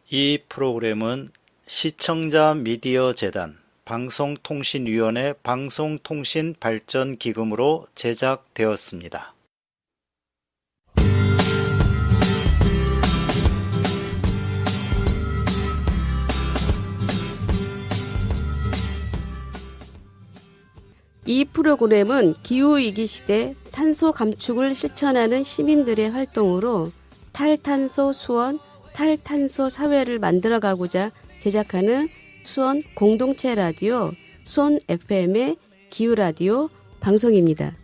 이 프로그램은 시청자 미디어 재단 방송통신위원회 방송통신발전기금으로 제작되었습니다. 이 프로그램은 기후위기 시대 탄소 감축을 실천하는 시민들의 활동으로 탈탄소 수원, 탈탄소 사회를 만들어가고자 제작하는 수원 공동체 라디오 수원 FM의 기후라디오 방송입니다.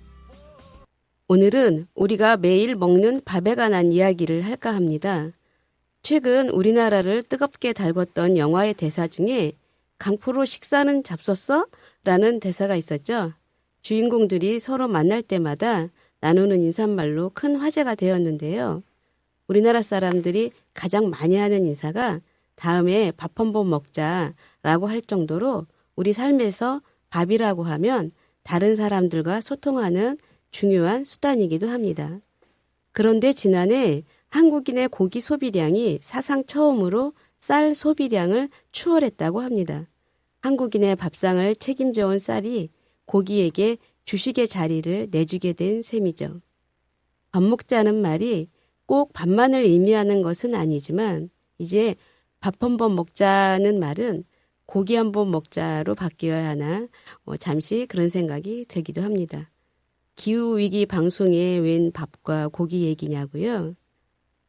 오늘은 우리가 매일 먹는 밥에 관한 이야기를 할까 합니다. 최근 우리나라를 뜨겁게 달궜던 영화의 대사 중에 강프로 식사는 잡섰어? 라는 대사가 있었죠. 주인공들이 서로 만날 때마다 나누는 인사말로 큰 화제가 되었는데요. 우리나라 사람들이 가장 많이 하는 인사가 다음에 밥 한번 먹자라고 할 정도로 우리 삶에서 밥이라고 하면 다른 사람들과 소통하는 중요한 수단이기도 합니다. 그런데 지난해 한국인의 고기 소비량이 사상 처음으로 쌀 소비량을 추월했다고 합니다. 한국인의 밥상을 책임져온 쌀이 고기에게 주식의 자리를 내주게 된 셈이죠. 밥 먹자는 말이 꼭 밥만을 의미하는 것은 아니지만 이제 밥 한 번 먹자는 말은 고기 한 번 먹자로 바뀌어야 하나 잠시 그런 생각이 들기도 합니다. 기후위기 방송에 웬 밥과 고기 얘기냐고요?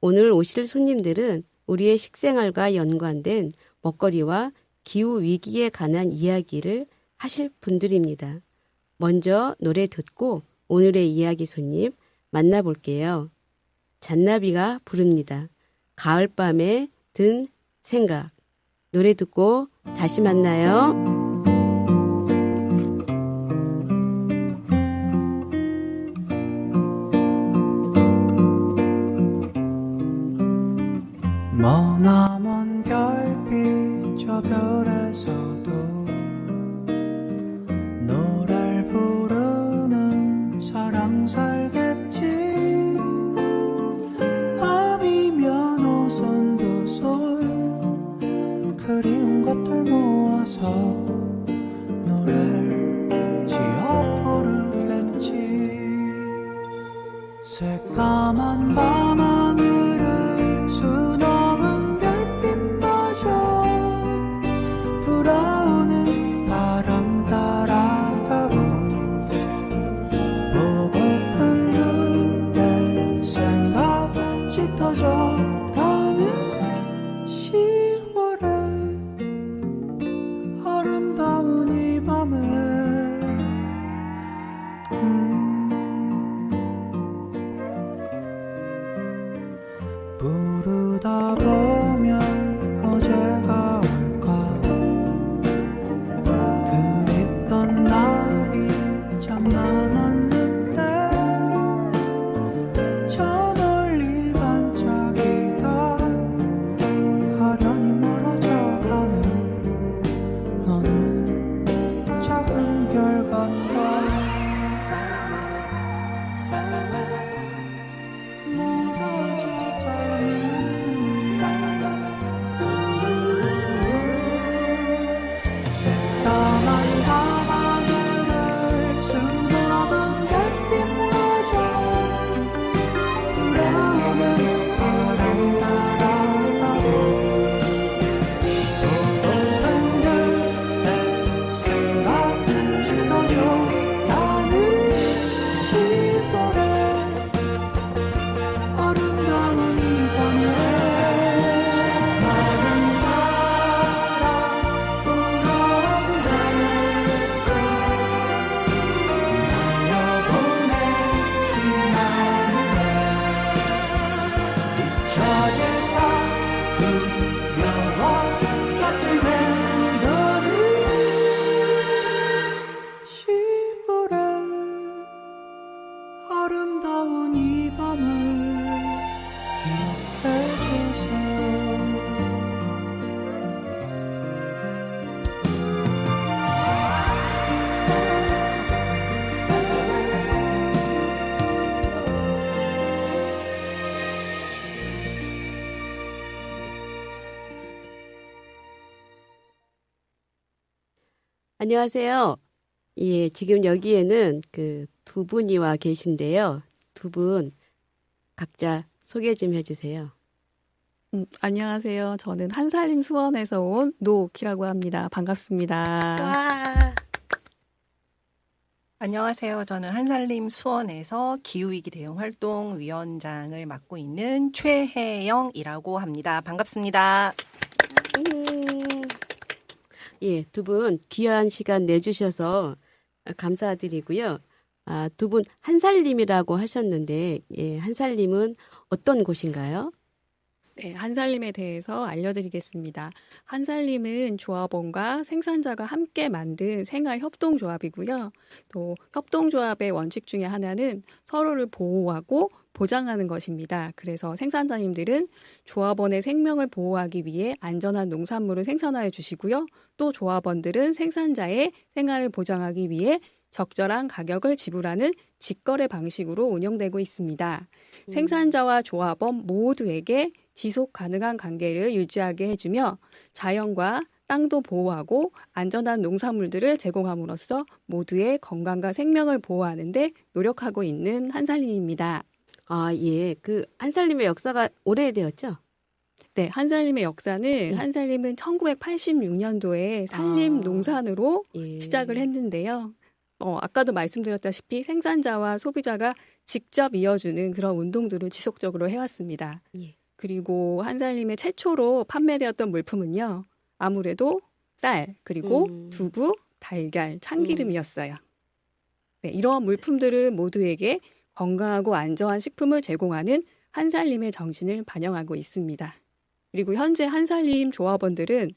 오늘 오실 손님들은 우리의 식생활과 연관된 먹거리와 기후위기에 관한 이야기를 하실 분들입니다. 먼저 노래 듣고 오늘의 이야기 손님 만나볼게요. 잔나비가 부릅니다. 가을밤에 든 생각. 노래 듣고 다시 만나요. 머나먼 별빛 저 별에서도 노래를 부르는 사랑 살겠지. 밤이면 오손도손 그리운 것들 모아서 노래를 지어 부르겠지. 새까만 밤하늘을 수놓은 별빛마저 불어오는 바람 따라가고 보고픈 그댈 생각 짙어져 가는 10월의 아름다운 이 밤을 부르다 보면 어제가 올까. 그립던 날이 참 많았는데 저 멀리 반짝이다 아련히 멀어져가는 너는 작은 별 같아. 아름다운 이 밤을 기억해주세요. 안녕하세요. 예, 지금 여기에는 그 두 분이 와 계신데요. 두 분 각자 소개 좀 해주세요. 안녕하세요. 저는 한살림 수원에서 온 노옥희라고 합니다. 반갑습니다. 와, 안녕하세요. 저는 한살림 수원에서 기후위기 대응 활동 위원장을 맡고 있는 최혜영이라고 합니다. 반갑습니다. 예, 두 분 귀한 시간 내주셔서 감사드리고요. 두 분 한살림이라고 하셨는데, 예, 한살림은 어떤 곳인가요? 네, 한살림에 대해서 알려드리겠습니다. 한살림은 조합원과 생산자가 함께 만든 생활협동조합이고요. 또 협동조합의 원칙 중에 하나는 서로를 보호하고 보장하는 것입니다. 그래서 생산자님들은 조합원의 생명을 보호하기 위해 안전한 농산물을 생산하여 주시고요. 또 조합원들은 생산자의 생활을 보장하기 위해 적절한 가격을 지불하는 직거래 방식으로 운영되고 있습니다. 생산자와 조합원 모두에게 지속 가능한 관계를 유지하게 해주며 자연과 땅도 보호하고 안전한 농산물들을 제공함으로써 모두의 건강과 생명을 보호하는 데 노력하고 있는 한살림입니다. 예, 그 한살림의 역사가 오래되었죠? 네, 한살림의 역사는 한살림은 1986년도에 산림 농산으로 예. 시작을 했는데요. 아까도 말씀드렸다시피 생산자와 소비자가 직접 이어주는 그런 운동들을 지속적으로 해왔습니다. 예. 그리고 한살림의 최초로 판매되었던 물품은요. 아무래도 쌀, 그리고 두부, 달걀, 참기름이었어요. 네, 이러한 물품들은 모두에게 건강하고 안전한 식품을 제공하는 한살림의 정신을 반영하고 있습니다. 그리고 현재 한살림 조합원들은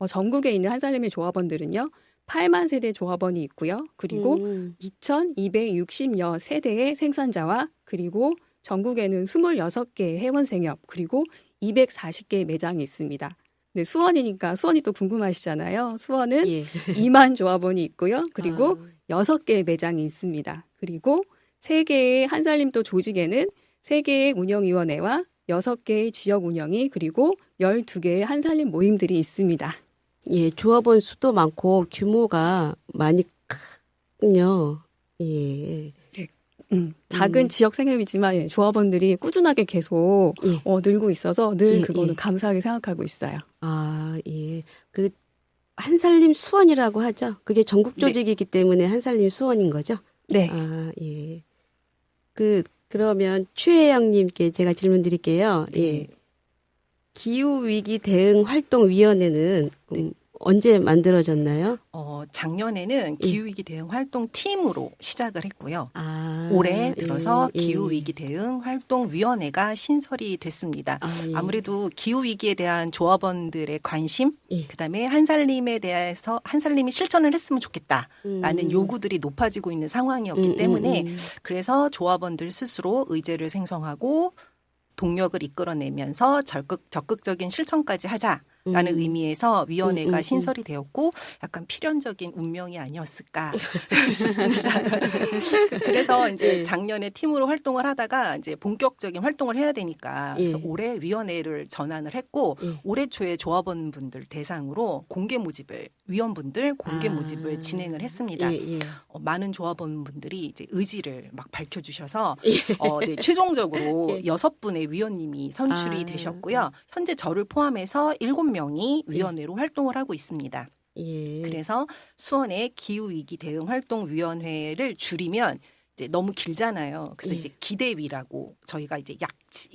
전국에 있는 한살림의 조합원들은요. 8만 세대 조합원이 있고요. 그리고 2,260여 세대의 생산자와 그리고 전국에는 26개의 회원생협 그리고 240개의 매장이 있습니다. 네, 수원이니까 수원이 또 궁금하시잖아요. 수원은 2만 조합원이 있고요. 그리고 6개의 매장이 있습니다. 그리고 3개의 한살림 또 조직에는 3개의 운영위원회와 6개의 지역 운영위 그리고 12개의 한살림 모임들이 있습니다. 예, 조합원 수도 많고 규모가 많이 크군요. 예. 작은 지역 생협이지만 조합원들이 꾸준하게 계속 늘고 있어서 늘 그거는 감사하게 생각하고 있어요. 예. 그 한살림 수원이라고 하죠. 그게 전국 조직이기 때문에 한살림 수원인 거죠? 네. 예. 그러면 최혜영님께 제가 질문 드릴게요. 예. 기후위기 대응 활동위원회는 언제 만들어졌나요? 작년에는 기후위기 대응 활동 팀으로 시작을 했고요. 올해 들어서 기후위기 대응 활동위원회가 신설이 됐습니다. 아무래도 기후위기에 대한 조합원들의 관심, 그다음에 한살림에 대해서 한살림이 실천을 했으면 좋겠다라는 요구들이 높아지고 있는 상황이었기 때문에 그래서 조합원들 스스로 의제를 생성하고 동력을 이끌어내면서 적극적인 실천까지 하자라는 의미에서 위원회가 신설이 되었고 약간 필연적인 운명이 아니었을까 싶습니다. 그래서 이제 작년에 팀으로 활동을 하다가 이제 본격적인 활동을 해야 되니까 그래서 올해 위원회를 전환을 했고 올해 초에 조합원분들 대상으로 공개 모집을 위원분들 공개 모집을 진행을 했습니다. 많은 조합원분들이 이제 의지를 막 밝혀주셔서 네, 최종적으로 6분의 위원님이 선출이 되셨고요. 현재 저를 포함해서 7명이 위원회로 활동을 하고 있습니다. 그래서 수원의 기후위기 대응 활동위원회를 줄이면 이제 너무 길잖아요. 그래서 이제 기대위라고 저희가 이제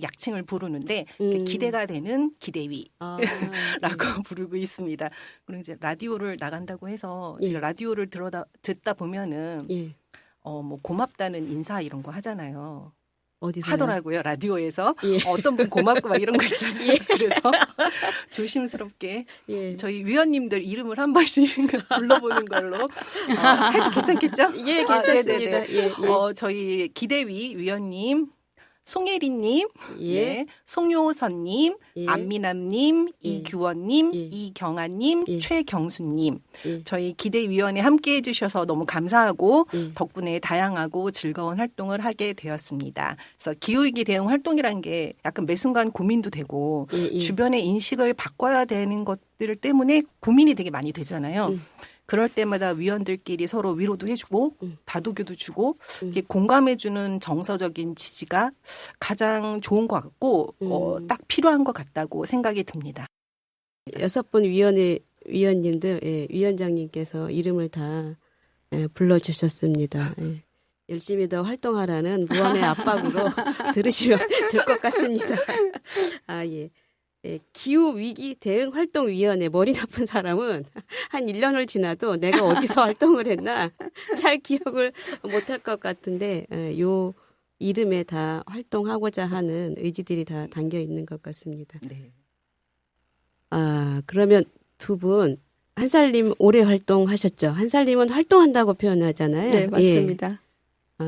약칭을 부르는데 기대가 되는 기대위라고 부르고 있습니다. 그리고 이제 라디오를 나간다고 해서 제가 라디오를 듣다 보면은 뭐 고맙다는 인사 이런 거 하잖아요. 어디서요? 하더라고요. 라디오에서 어떤 분 고맙고 막 이런 거 있잖아요. 그래서 조심스럽게 저희 위원님들 이름을 한 번씩 불러보는 걸로 해도 괜찮겠죠? 예, 괜찮습니다. 저희 기대위 위원님 송혜리님, 송효선님, 안미남님, 이규원님, 이경아님, 최경수님 저희 기대위원회 함께해 주셔서 너무 감사하고 덕분에 다양하고 즐거운 활동을 하게 되었습니다. 그래서 기후위기 대응 활동이라는 게 약간 매 순간 고민도 되고 주변의 인식을 바꿔야 되는 것들 때문에 고민이 되게 많이 되잖아요. 그럴 때마다 위원들끼리 서로 위로도 해주고 다독여도 주고 이렇게 공감해주는 정서적인 지지가 가장 좋은 것 같고 딱 필요한 것 같다고 생각이 듭니다. 6분 위원님들, 예, 위원장님께서 이름을 다 불러주셨습니다. 예. 열심히 더 활동하라는 무언의 압박으로 들으시면 될 것 같습니다. 아, 예. 예, 기후위기 대응 활동위원회 머리 나쁜 사람은 한 1년을 지나도 내가 어디서 활동을 했나 잘 기억을 못할 것 같은데 요 이름에 다 활동하고자 하는 의지들이 다 담겨 있는 것 같습니다. 네. 아, 그러면 두 분 한살님 오래 활동하셨죠? 한살님은 활동한다고 표현하잖아요. 네, 맞습니다. 예.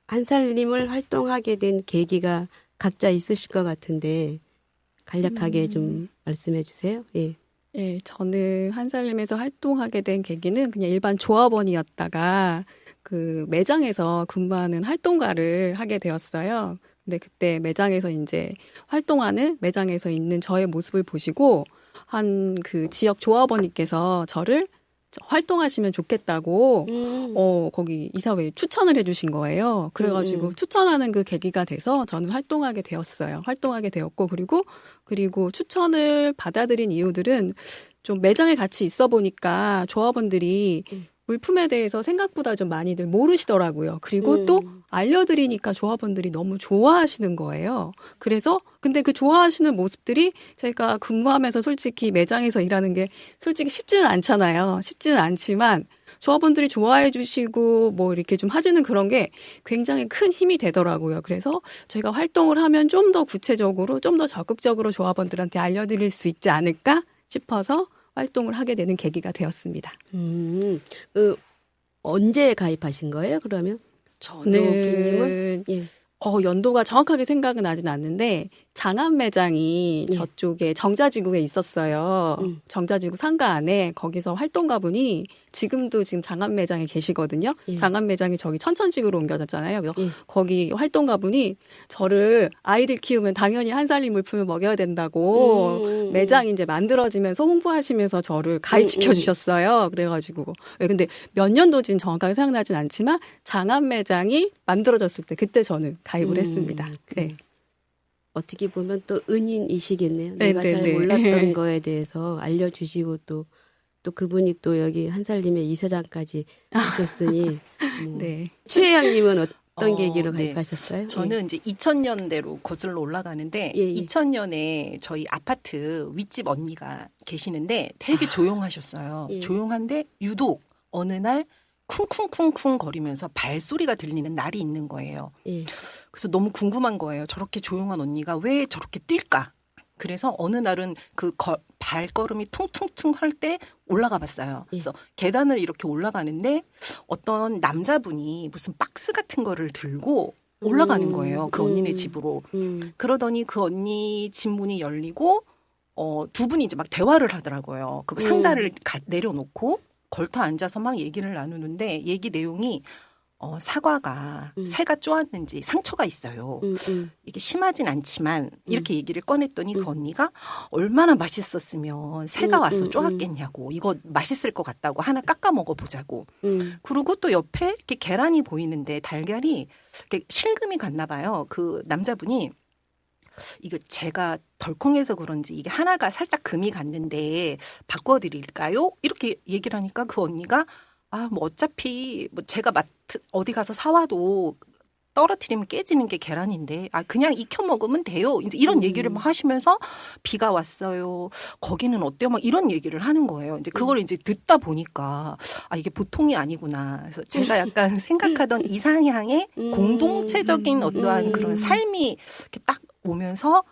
한살님을 활동하게 된 계기가 각자 있으실 것 같은데 간략하게 좀 말씀해 주세요. 예. 예, 저는 한살림에서 활동하게 된 계기는 그냥 일반 조합원이었다가 그 매장에서 근무하는 활동가를 하게 되었어요. 근데 그때 매장에서 이제 활동하는 매장에서 있는 저의 모습을 보시고 한 그 지역 조합원님께서 저를 활동하시면 좋겠다고 거기 이사회에 추천을 해주신 거예요. 그래가지고 추천하는 그 계기가 돼서 저는 활동하게 되었어요. 활동하게 되었고 그리고 추천을 받아들인 이유들은 좀 매장에 같이 있어 보니까 조합원들이 물품에 대해서 생각보다 좀 많이들 모르시더라고요. 그리고 또 알려드리니까 조합원들이 너무 좋아하시는 거예요. 그래서 근데 그 좋아하시는 모습들이 제가 근무하면서 솔직히 매장에서 일하는 게 솔직히 쉽지는 않잖아요. 쉽지는 않지만 조합원들이 좋아해 주시고 뭐 이렇게 좀 해주는 그런 게 굉장히 큰 힘이 되더라고요. 그래서 제가 활동을 하면 좀 더 구체적으로 좀 더 적극적으로 조합원들한테 알려드릴 수 있지 않을까 싶어서 활동을 하게 되는 계기가 되었습니다. 언제 가입하신 거예요, 그러면? 저는 예. 연도가 정확하게 생각은 나진 않는데 장안 매장이 저쪽에 정자지구에 있었어요. 정자지구 상가 안에 거기서 활동가분이 지금 장안 매장에 계시거든요. 장안 매장이 저기 천천지구로 옮겨졌잖아요. 그래서 거기 활동가분이 저를 아이들 키우면 당연히 한살림 물품을 먹여야 된다고 매장이 이제 만들어지면서 홍보하시면서 저를 가입시켜 주셨어요. 그래가지고 근데 몇 년도지는 정확하게 생각나진 않지만 장안 매장이 만들어졌을 때 그때 저는 가입을 했습니다. 네. 어떻게 보면 또 은인이시겠네요. 내가 잘 몰랐던 거에 대해서 알려주시고 또 그분이 또 여기 한살림의 이사장까지 하셨으니 네. 최혜영님은 어떤 계기로 가입하셨어요? 네. 저는 이제 2000년대로 거슬러 올라가는데 2000년에 저희 아파트 윗집 언니가 계시는데 되게 조용하셨어요. 조용한데 유독 어느 날 쿵쿵쿵쿵 거리면서 발소리가 들리는 날이 있는 거예요. 그래서 너무 궁금한 거예요. 저렇게 조용한 언니가 왜 저렇게 뛸까? 그래서 어느 날은 그 발걸음이 퉁퉁퉁 할 때 올라가 봤어요. 그래서 계단을 이렇게 올라가는데 어떤 남자분이 무슨 박스 같은 거를 들고 올라가는 거예요. 그 언니네 집으로. 그러더니 그 언니 집 문이 열리고 두 분이 이제 막 대화를 하더라고요. 그 상자를 내려놓고 걸터 앉아서 막 얘기를 나누는데 얘기 내용이 사과가 새가 쪼았는지 상처가 있어요. 이게 심하진 않지만 이렇게 얘기를 꺼냈더니 그 언니가 얼마나 맛있었으면 새가 와서 쪼았겠냐고 이거 맛있을 것 같다고 하나 깎아 먹어보자고. 그리고 또 옆에 이렇게 계란이 보이는데 달걀이 이렇게 실금이 갔나 봐요. 그 남자분이 이거 제가 덜컹해서 그런지 이게 하나가 살짝 금이 갔는데 바꿔드릴까요? 이렇게 얘기를 하니까 그 언니가 뭐 어차피 뭐 제가 어디 가서 사와도 떨어뜨리면 깨지는 게 계란인데 그냥 익혀 먹으면 돼요. 이제 이런 얘기를 막 하시면서 비가 왔어요. 거기는 어때요? 막 이런 얘기를 하는 거예요. 이제 그걸 이제 듣다 보니까 이게 보통이 아니구나. 그래서 제가 약간 생각하던 이상향의 공동체적인 어떠한 그런 삶이 이렇게 딱 오면서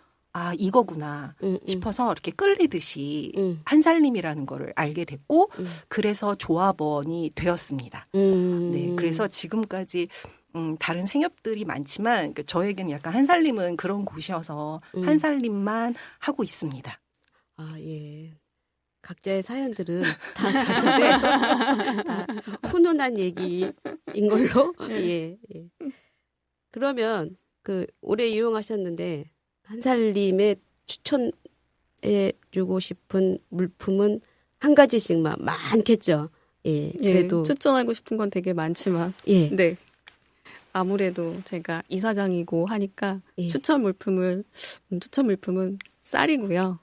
이거구나 싶어서 이렇게 끌리듯이 한살림이라는 거를 알게 됐고 그래서 조합원이 되었습니다. 네, 그래서 지금까지 다른 생협들이 많지만 저에게는 약간 한살림은 그런 곳이어서 한살림만 하고 있습니다. 예. 각자의 사연들은 다 다른데 다 훈훈한 얘기인 걸로. 예. 그러면 오래 이용하셨는데 한살림에 추천해 주고 싶은 물품은 한 가지씩만 많겠죠. 예, 그래도 추천하고 싶은 건 되게 많지만, 예, 네. 아무래도 제가 이사장이고 하니까 예. 추천 물품은 쌀이고요.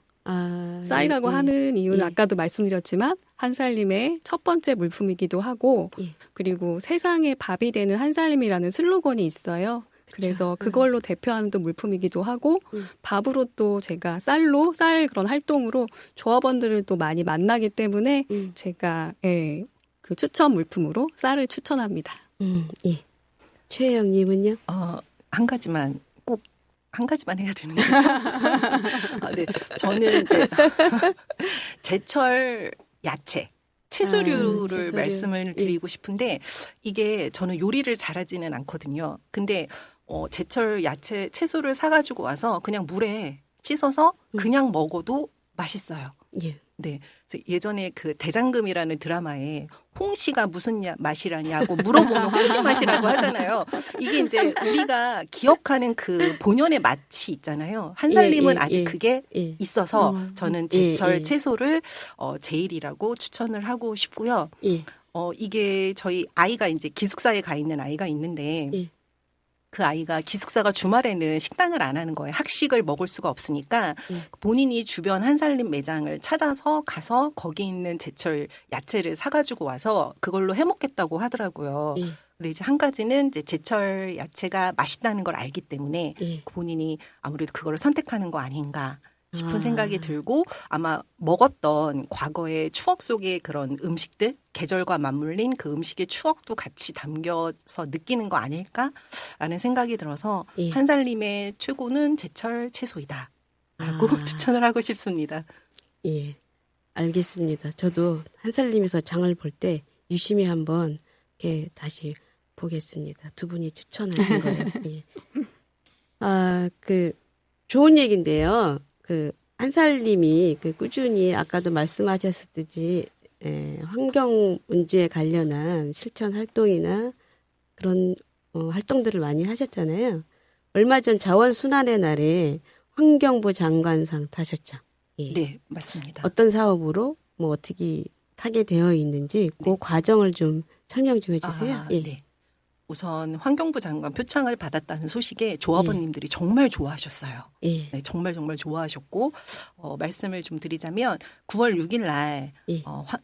쌀이라고 예, 하는 이유는 예. 아까도 말씀드렸지만 한살림의 첫 번째 물품이기도 하고 예. 그리고 세상에 밥이 되는 한살림이라는 슬로건이 있어요. 그래서 그걸로 대표하는 또 물품이기도 하고 밥으로 또 제가 쌀 그런 활동으로 조합원들을 또 많이 만나기 때문에 제가 그 추천 물품으로 쌀을 추천합니다. 예. 최혜영님은요? 한 가지만 꼭 한 가지만 해야 되는 거죠. 네, 저는 이제 제철 야채. 채소류를 채소류. 말씀을 드리고 싶은데 이게 저는 요리를 잘하지는 않거든요. 근데 제철 야채 채소를 사가지고 와서 그냥 물에 씻어서 그냥 먹어도 맛있어요. 예. 네. 그래서 예전에 그 대장금이라는 드라마에 홍시가 무슨 맛이라냐고 물어보면 홍시 맛이라고 하잖아요. 이게 이제 우리가 기억하는 그 본연의 맛이 있잖아요. 한살림은 아직 그게 있어서 저는 제철 채소를 제일이라고 추천을 하고 싶고요. 이게 저희 아이가 이제 기숙사에 가 있는 아이가 있는데 그 아이가 기숙사가 주말에는 식당을 안 하는 거예요. 학식을 먹을 수가 없으니까 본인이 주변 한살림 매장을 찾아서 가서 거기 있는 제철 야채를 사가지고 와서 그걸로 해먹겠다고 하더라고요. 근데 이제 한 가지는 이제 제철 야채가 맛있다는 걸 알기 때문에 본인이 아무래도 그걸 선택하는 거 아닌가 싶은 생각이 들고 아마 먹었던 과거의 추억 속의 그런 음식들, 계절과 맞물린 그 음식의 추억도 같이 담겨서 느끼는 거 아닐까라는 생각이 들어서 한살림의 최고는 제철 채소이다 라고 추천을 하고 싶습니다. 예, 알겠습니다. 저도 한살림에서 장을 볼 때 유심히 한번 이렇게 다시 보겠습니다. 두 분이 추천하신 거예요. 예. 좋은 얘기인데요. 한살림이 꾸준히 아까도 말씀하셨듯이 환경 문제에 관련한 실천 활동이나 그런 활동들을 많이 하셨잖아요. 얼마 전 자원순환의 날에 환경부 장관상 타셨죠. 예. 네, 맞습니다. 어떤 사업으로 어떻게 타게 되어 있는지 그 과정을 좀 설명 좀 해주세요. 예. 네. 우선 환경부 장관 표창을 받았다는 소식에 조합원님들이 정말 좋아하셨어요. 네, 정말 좋아하셨고 말씀을 좀 드리자면 9월 6일 날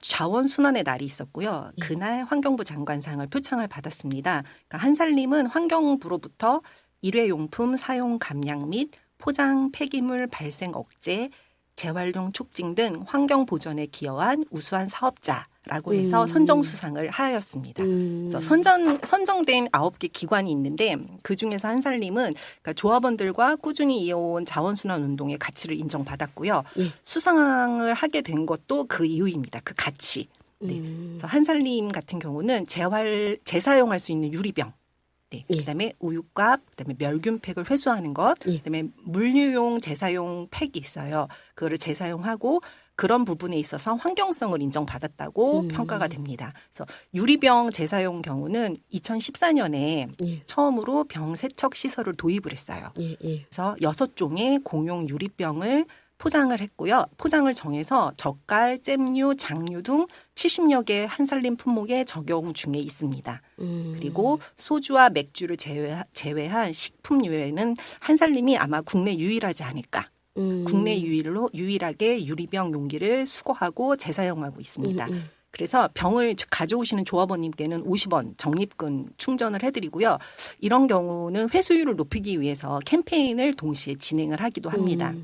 자원순환의 날이 있었고요. 그날 환경부 장관상을 표창을 받았습니다. 그러니까 한살림은 환경부로부터 일회용품 사용 감량 및 포장 폐기물 발생 억제, 재활용 촉진 등 환경 보전에 기여한 우수한 사업자라고 해서 선정 수상을 하였습니다. 그래서 선정된 9개 기관이 있는데 그중에서 한살림은 그러니까 조합원들과 꾸준히 이어온 자원순환 운동의 가치를 인정받았고요. 수상을 하게 된 것도 그 이유입니다. 그 가치. 네. 그래서 한살림 같은 경우는 재사용할 수 있는 유리병. 네, 그다음에 우유값, 그다음에 멸균팩을 회수하는 것, 그다음에 물류용 재사용 팩이 있어요. 그거를 재사용하고 그런 부분에 있어서 환경성을 인정받았다고 평가가 됩니다. 그래서 유리병 재사용 경우는 2014년에 처음으로 병 세척 시설을 도입을 했어요. 그래서 6종의 공용 유리병을 포장을 했고요. 포장을 정해서 젓갈, 잼류, 장류 등 70여 개 한살림 품목에 적용 중에 있습니다. 그리고 소주와 맥주를 제외한 식품류에는 한살림이 아마 국내 유일하지 않을까. 국내 유일하게 유리병 용기를 수거하고 재사용하고 있습니다. 그래서 병을 가져오시는 조합원님께는 50원 적립금 충전을 해드리고요. 이런 경우는 회수율을 높이기 위해서 캠페인을 동시에 진행을 하기도 합니다.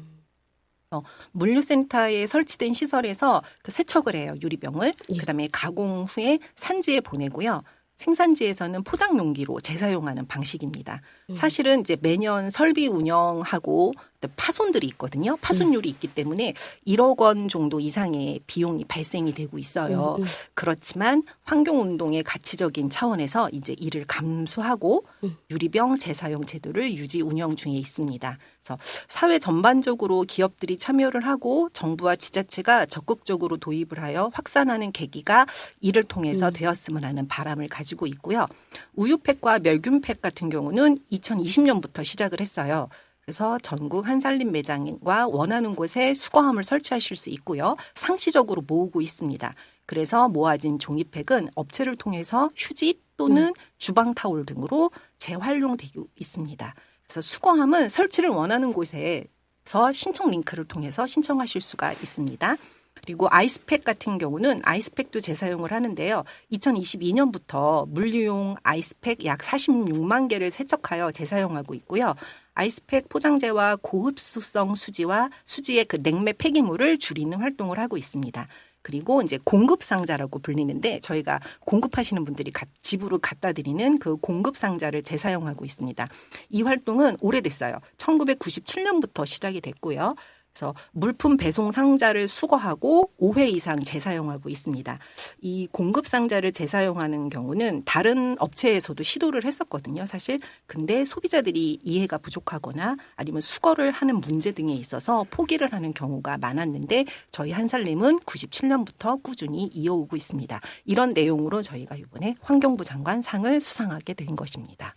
물류센터에 설치된 시설에서 세척을 해요. 유리병을. 그다음에 가공 후에 산지에 보내고요. 생산지에서는 포장 용기로 재사용하는 방식입니다. 사실은 이제 매년 설비 운영하고 파손들이 있거든요. 파손율이 있기 때문에 1억 원 정도 이상의 비용이 발생이 되고 있어요. 그렇지만 환경운동의 가치적인 차원에서 이제 이를 감수하고 유리병 재사용 제도를 유지 운영 중에 있습니다. 그래서 사회 전반적으로 기업들이 참여를 하고 정부와 지자체가 적극적으로 도입을 하여 확산하는 계기가 이를 통해서 되었으면 하는 바람을 가지고 있고요. 우유팩과 멸균팩 같은 경우는 2020년부터 시작을 했어요. 그래서 전국 한살림 매장과 원하는 곳에 수거함을 설치하실 수 있고요. 상시적으로 모으고 있습니다. 그래서 모아진 종이팩은 업체를 통해서 휴지 또는 주방 타올 등으로 재활용되고 있습니다. 그래서 수거함은 설치를 원하는 곳에서 신청 링크를 통해서 신청하실 수가 있습니다. 그리고 아이스팩 같은 경우는 아이스팩도 재사용을 하는데요. 2022년부터 물류용 아이스팩 약 46만 개를 세척하여 재사용하고 있고요. 아이스팩 포장재와 고흡수성 수지와 수지의 그 냉매 폐기물을 줄이는 활동을 하고 있습니다. 그리고 이제 공급상자라고 불리는데 저희가 공급하시는 분들이 집으로 갖다 드리는 그 공급상자를 재사용하고 있습니다. 이 활동은 오래됐어요. 1997년부터 시작이 됐고요. 그래서 물품 배송 상자를 수거하고 5회 이상 재사용하고 있습니다. 이 공급 상자를 재사용하는 경우는 다른 업체에서도 시도를 했었거든요, 사실. 근데 소비자들이 이해가 부족하거나 아니면 수거를 하는 문제 등에 있어서 포기를 하는 경우가 많았는데 저희 한살림은 97년부터 꾸준히 이어오고 있습니다. 이런 내용으로 저희가 이번에 환경부 장관 상을 수상하게 된 것입니다.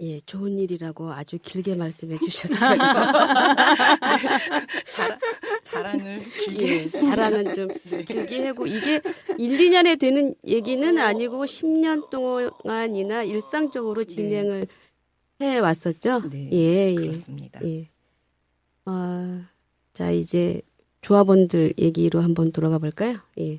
예, 좋은 일이라고 아주 길게 말씀해 주셨어요. 자랑을 길게 예, 자랑은 좀 길게 하고 이게 1, 2년에 되는 얘기는 아니고 10년 동안이나 일상적으로 진행을 해왔었죠. 네, 예, 그렇습니다. 예. 자, 이제 조합원들 얘기로 한번 돌아가 볼까요? 예.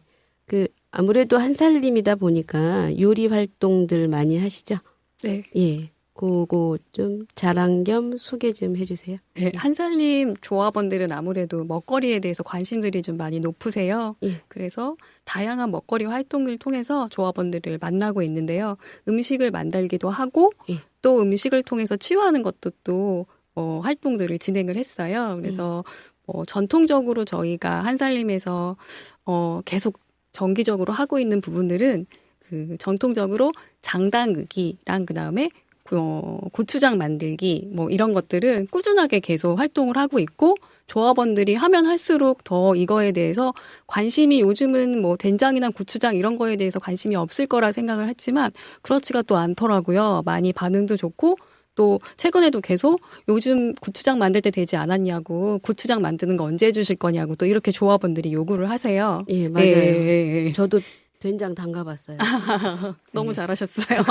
아무래도 한살림이다 보니까 요리 활동들 많이 하시죠? 네. 예. 그거 좀 자랑 겸 소개 좀 해주세요. 네, 한살림 조합원들은 아무래도 먹거리에 대해서 관심들이 좀 많이 높으세요. 예. 그래서 다양한 먹거리 활동을 통해서 조합원들을 만나고 있는데요. 음식을 만들기도 하고 예. 또 음식을 통해서 치유하는 것도 또 활동들을 진행을 했어요. 그래서 전통적으로 저희가 한살림에서 계속 정기적으로 하고 있는 부분들은 그 전통적으로 장당으기랑 그다음에 고추장 만들기 이런 것들은 꾸준하게 계속 활동을 하고 있고 조합원들이 하면 할수록 더 이거에 대해서 관심이 요즘은 된장이나 고추장 이런 거에 대해서 관심이 없을 거라 생각을 했지만 그렇지가 또 않더라고요. 많이 반응도 좋고 또 최근에도 계속 요즘 고추장 만들 때 되지 않았냐고 고추장 만드는 거 언제 해주실 거냐고 또 이렇게 조합원들이 요구를 하세요. 예, 맞아요. 예. 저도 된장 담가봤어요. 너무 네. 잘하셨어요.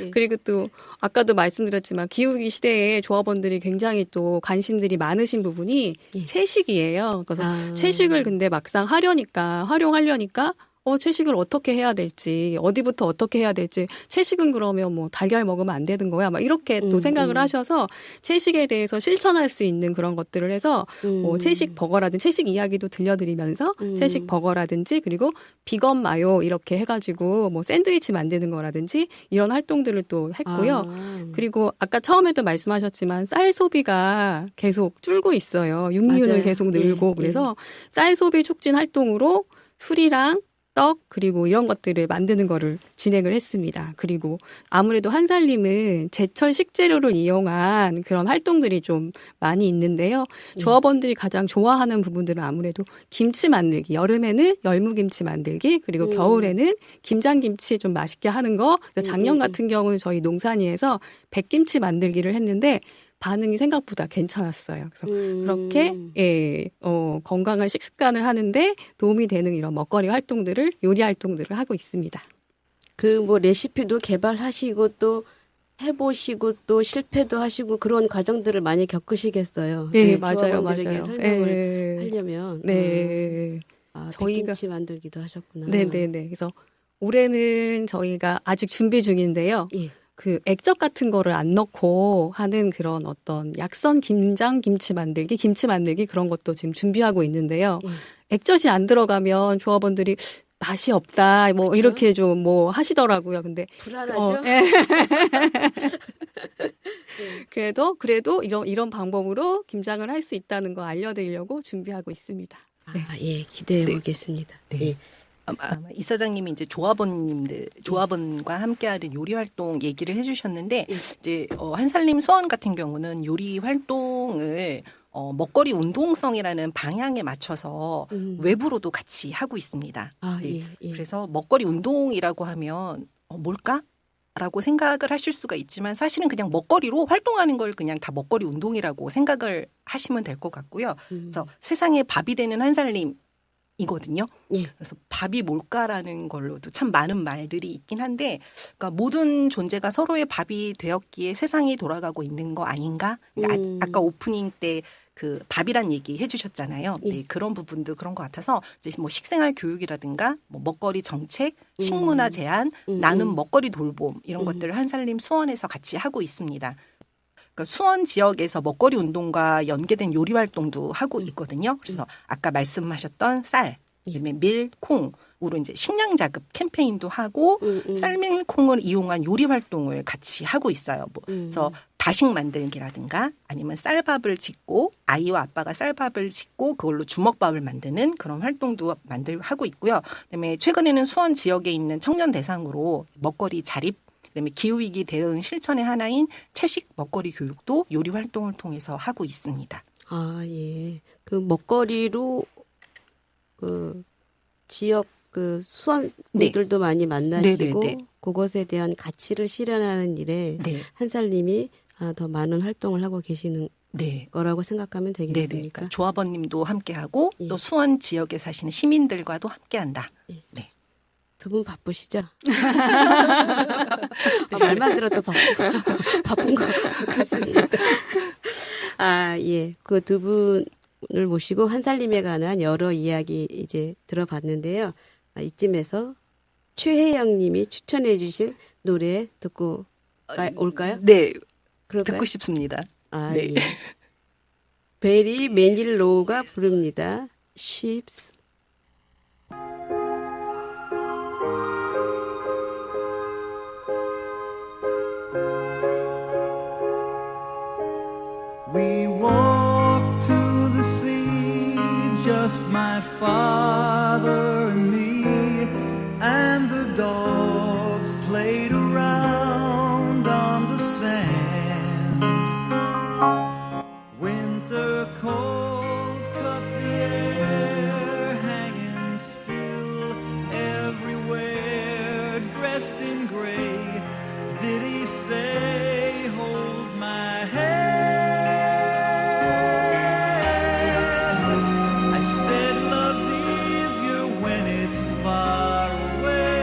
예. 그리고 또 아까도 말씀드렸지만 기후위기 시대에 조합원들이 굉장히 또 관심들이 많으신 부분이 예. 채식이에요. 그래서 채식을 근데 막상 활용하려니까 채식을 어떻게 해야 될지, 어디부터 어떻게 해야 될지, 채식은 그러면 달걀 먹으면 안 되는 거야. 막 이렇게 또 생각을 하셔서 채식에 대해서 실천할 수 있는 그런 것들을 해서 채식 버거라든지 채식 이야기도 들려드리면서 채식 버거라든지 그리고 비건 마요 이렇게 해가지고 샌드위치 만드는 거라든지 이런 활동들을 또 했고요. 그리고 아까 처음에도 말씀하셨지만 쌀 소비가 계속 줄고 있어요. 육류는 맞아요. 계속 늘고 예, 그래서 쌀 소비 촉진 활동으로 술이랑 떡 그리고 이런 것들을 만드는 거를 진행을 했습니다. 그리고 아무래도 한살림은 제철 식재료를 이용한 그런 활동들이 좀 많이 있는데요. 조합원들이 가장 좋아하는 부분들은 아무래도 김치 만들기. 여름에는 열무김치 만들기 그리고 겨울에는 김장김치 좀 맛있게 하는 거. 작년 같은 경우는 저희 농산이에서 백김치 만들기를 했는데 반응이 생각보다 괜찮았어요. 그래서 그렇게 건강한 식습관을 하는데 도움이 되는 이런 먹거리 활동들을 요리 활동들을 하고 있습니다. 레시피도 개발하시고 또 해보시고 또 실패도 하시고 그런 과정들을 많이 겪으시겠어요. 네, 맞아요. 조합원들에게 설명을 하려면. 네. 저희가 백김치 만들기도 하셨구나. 네네네. 그래서 올해는 저희가 아직 준비 중인데요. 예. 그 액젓 같은 거를 안 넣고 하는 그런 어떤 약선 김장 김치 만들기 그런 것도 지금 준비하고 있는데요. 액젓이 안 들어가면 조합원들이 맛이 없다 그렇죠? 이렇게 좀 하시더라고요. 근데 불안하죠? 그래도 이런 방법으로 김장을 할 수 있다는 거 알려드리려고 준비하고 있습니다. 예, 기대해 보겠습니다. 네. 예. 아마 이사장님이 이제 조합원과 함께하는 요리 활동 얘기를 해주셨는데 이제 한살림 수원 같은 경우는 요리 활동을 먹거리 운동성이라는 방향에 맞춰서 외부로도 같이 하고 있습니다. 네. 예. 그래서 먹거리 운동이라고 하면 뭘까? 라고 생각을 하실 수가 있지만 사실은 그냥 먹거리로 활동하는 걸 그냥 다 먹거리 운동이라고 생각을 하시면 될 것 같고요. 그래서 세상에 밥이 되는 한살림 이거든요. 예. 그래서 밥이 뭘까라는 걸로도 참 많은 말들이 있긴 한데, 그러니까 모든 존재가 서로의 밥이 되었기에 세상이 돌아가고 있는 거 아닌가? 그러니까 아까 오프닝 때 그 밥이란 얘기 해주셨잖아요. 예. 네, 그런 부분도 그런 것 같아서 이제 뭐 식생활 교육이라든가 뭐 먹거리 정책, 식문화 제한, 나눔 먹거리 돌봄 이런 것들을 한살림 수원에서 같이 하고 있습니다. 그러니까 수원 지역에서 먹거리 운동과 연계된 요리 활동도 하고 있거든요. 그래서 아까 말씀하셨던 쌀, 그다음에 밀, 콩으로 이제 식량 자급 캠페인도 하고 쌀밀 콩을 이용한 요리 활동을 같이 하고 있어요. 뭐 그래서 다식 만들기라든가 아니면 쌀밥을 짓고 아이와 아빠가 쌀밥을 짓고 그걸로 주먹밥을 만드는 그런 활동도 하고 있고요. 그다음에 최근에는 수원 지역에 있는 청년 대상으로 먹거리 자립 그다음에 기후위기 대응 실천의 하나인 채식 먹거리 교육도 요리 활동을 통해서 하고 있습니다. 아, 예. 그 먹거리로 그 지역 그 수원 분들도 많이 만나시고 네네네. 그것에 대한 가치를 실현하는 일에 네. 한살님이 더 많은 활동을 하고 계시는 네. 거라고 생각하면 네네. 되겠습니까? 그러니까 조합원님도 함께하고 예. 또 수원 지역에 사시는 시민들과도 함께한다. 예. 네. 두 분 바쁘시죠? 말만 들어도 바쁜 것 같습니다. 아, 예. 그 두 분을 모시고 한살림에 관한 여러 이야기 이제 들어봤는데요. 이쯤에서 최혜영 님이 추천해 주신 노래 듣고 올까요? 네. 그럴까요? 듣고 싶습니다. 아, 네. 예. 베리 매닐로우가 부릅니다. Ships. We walked to the sea, just my father and me, and the dogs played around on the sand. Winter cold cut the air, hanging still everywhere, dressed in gray. Did he say, hold my hand? I said, love's easier when it's far away.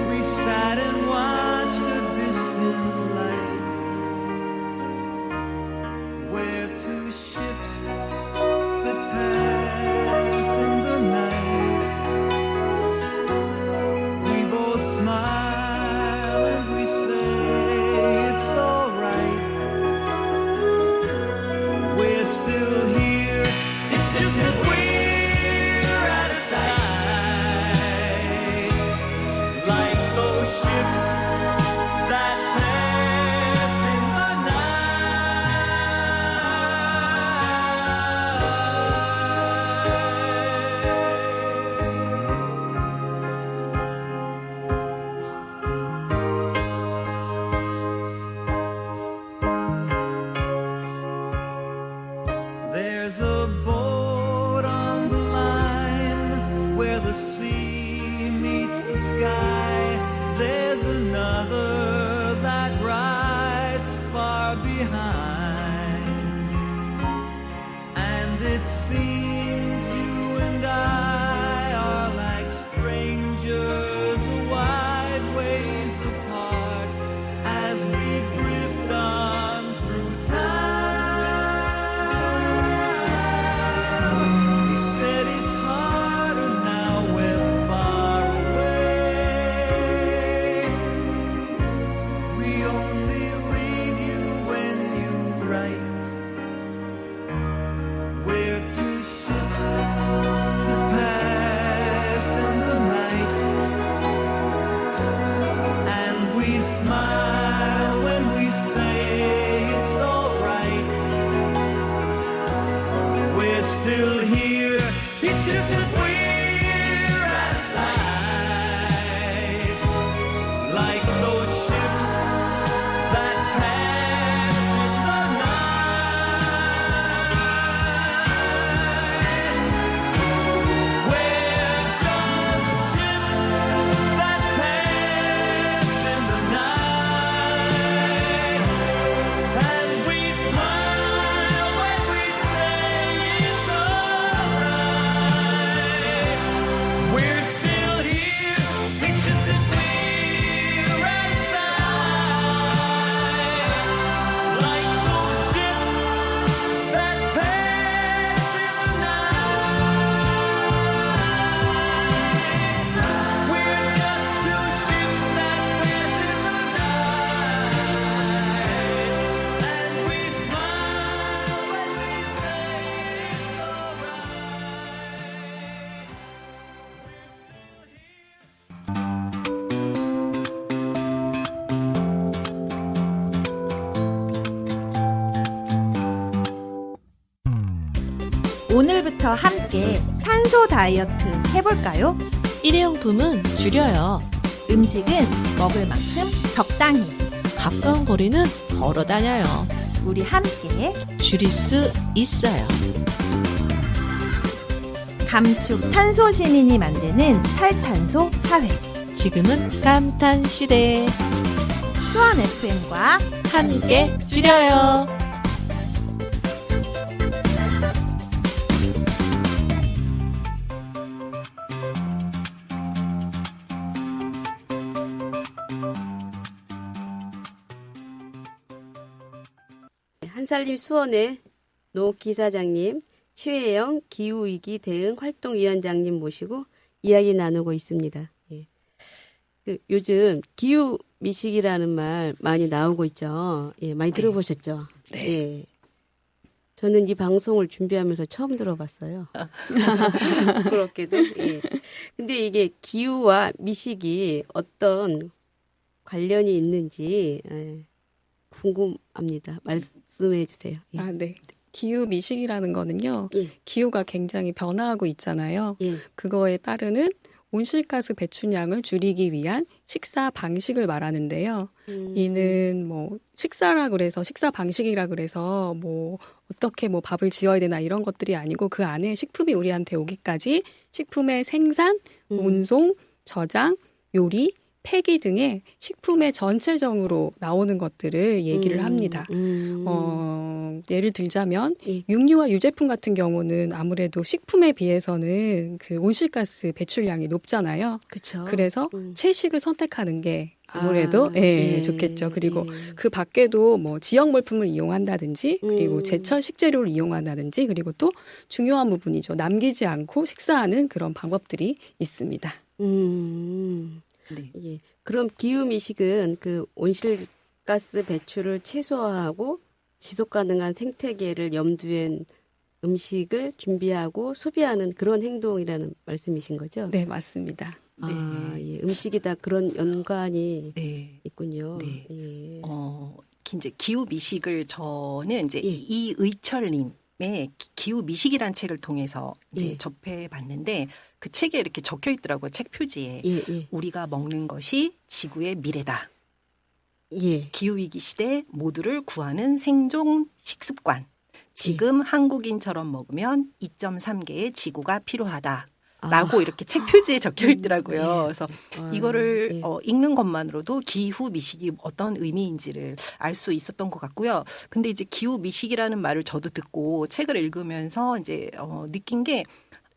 We sat and watched a distant light, where two ships that pass in the night. We both smile and we say it's alright. We're still here. It's just that we're out of sight, like those ships that pass in the night. There's a boat on the line where the sea meets the sky. There's another that rides far behind. And it seems you and I are like strangers a wide ways apart as we drift on through time. He said it's harder now we're far away. We only read you when you write. We're two ships that pass in the night, and we smile when we say it's alright. We're still here. It's just that we're out of sight, like those ships that pass in the night. We're just ships that pass in the night, and we smile when we say it's 오늘부터 함께 탄소 다이어트 해볼까요? 일회용품은 줄여요. 음식은 먹을 만큼 적당히. 가까운 거리는 걸어 다녀요. 우리 함께 줄일 수 있어요. 감축 탄소 시민이 만드는 탈탄소 사회. 지금은 감탄 시대. 수원 FM과 함께 줄여요. 한살림 수원의 노기 사장님, 최혜영 기후위기 대응 활동위원장님 모시고 이야기 나누고 있습니다. 예. 요즘 기후 미식이라는 말 많이 나오고 있죠. 예, 많이 들어보셨죠? 네. 예. 저는 이 방송을 준비하면서 처음 들어봤어요. 부끄럽게도. 예. 근데 이게 기후와 미식이 어떤 관련이 있는지 궁금합니다. 말씀해 주세요. 예. 아, 네. 기후 미식이라는 거는요. 예. 기후가 굉장히 변화하고 있잖아요. 예. 그거에 따르는 온실가스 배출량을 줄이기 위한 식사 방식을 말하는데요. 이는 뭐 식사 방식이라 그래서 뭐 어떻게 뭐 밥을 지어야 되나 이런 것들이 아니고 그 안에 식품이 우리한테 오기까지 식품의 생산, 운송, 저장, 요리, 폐기 등의 식품의 전체적으로 나오는 것들을 얘기를 합니다. 예를 들자면 예. 육류와 유제품 같은 경우는 아무래도 식품에 비해서는 그 온실가스 배출량이 높잖아요. 그렇죠. 그래서 채식을 선택하는 게 아무래도 예. 좋겠죠. 그리고 예. 그 밖에도 뭐 지역 물품을 이용한다든지 그리고 제철 식재료를 이용한다든지 그리고 또 중요한 부분이죠. 남기지 않고 식사하는 그런 방법들이 있습니다. 네. 예. 그럼 기후 미식은 그 온실가스 배출을 최소화하고 지속 가능한 생태계를 염두엔 음식을 준비하고 소비하는 그런 행동이라는 말씀이신 거죠? 네, 맞습니다. 아, 예. 음식이 다 그런 연관이 네. 있군요. 네. 예. 이제 기후 미식을 저는 이제 예. 이의철님의 기후 미식이라는 책을 통해서 이제 예. 접해 봤는데 그 책에 이렇게 적혀 있더라고요. 책 표지에. 예, 예. 우리가 먹는 것이 지구의 미래다. 예. 기후위기 시대 모두를 구하는 생존 식습관. 지금 한국인처럼 먹으면 2.3개의 지구가 필요하다. 라고 이렇게 책 표지에 적혀 있더라고요. 그래서 이거를 읽는 것만으로도 기후 미식이 어떤 의미인지를 알 수 있었던 것 같고요. 근데 이제 기후 미식이라는 말을 저도 듣고 책을 읽으면서 이제 느낀 게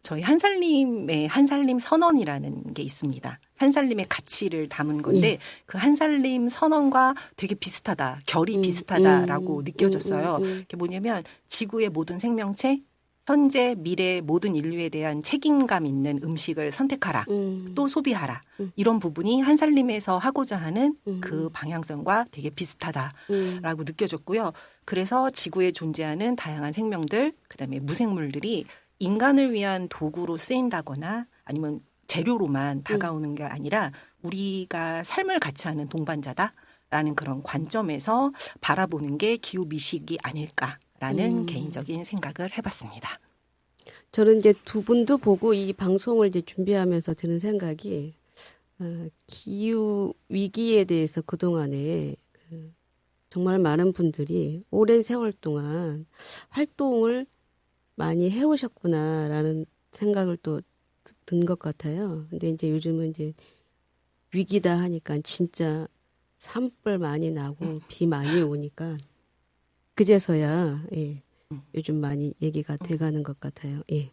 저희 한살림의 한살림 선언이라는 게 있습니다. 한살림의 가치를 담은 건데 그 한살림 선언과 되게 비슷하다, 결이 비슷하다라고 느껴졌어요. 그게 뭐냐면 지구의 모든 생명체, 현재, 미래 모든 인류에 대한 책임감 있는 음식을 선택하라. 또 소비하라. 이런 부분이 한살림에서 하고자 하는 그 방향성과 되게 비슷하다라고 느껴졌고요. 그래서 지구에 존재하는 다양한 생명들, 그다음에 무생물들이 인간을 위한 도구로 쓰인다거나 아니면 재료로만 다가오는 게 아니라 우리가 삶을 같이 하는 동반자다라는 그런 관점에서 바라보는 게 기후 미식이 아닐까라는 개인적인 생각을 해봤습니다. 저는 이제 두 분도 보고 이 방송을 이제 준비하면서 드는 생각이 기후 위기에 대해서 그동안에 정말 많은 분들이 오랜 세월 동안 활동을 많이 해오셨구나라는 생각을 또 든 것 같아요. 근데 이제 요즘은 이제 위기다 하니까 진짜 산불 많이 나고 비 많이 오니까 그제서야 요즘 많이 얘기가 돼가는 것 같아요. 예.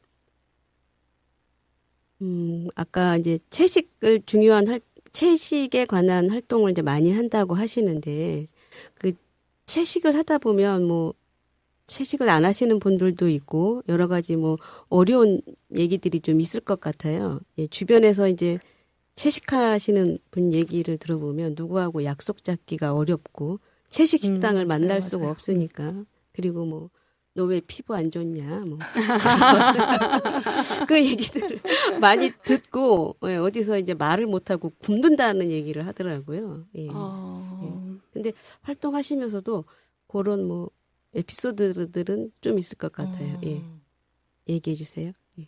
아까 이제 채식에 관한 활동을 이제 많이 한다고 하시는데 그 채식을 하다 보면 뭐 채식을 안 하시는 분들도 있고 여러 가지 뭐 어려운 얘기들이 좀 있을 것 같아요. 예, 주변에서 이제 채식하시는 분 얘기를 들어보면 누구하고 약속 잡기가 어렵고 채식 식당을 만날 수가 맞아요. 없으니까 그리고 뭐 너 왜 피부 안 좋냐 뭐 그 얘기들을 많이 듣고 어디서 이제 말을 못하고 굶는다는 얘기를 하더라고요. 예. 근데 활동하시면서도 그런 뭐 에피소드들은 좀 있을 것 같아요. 예. 얘기해 주세요. 예.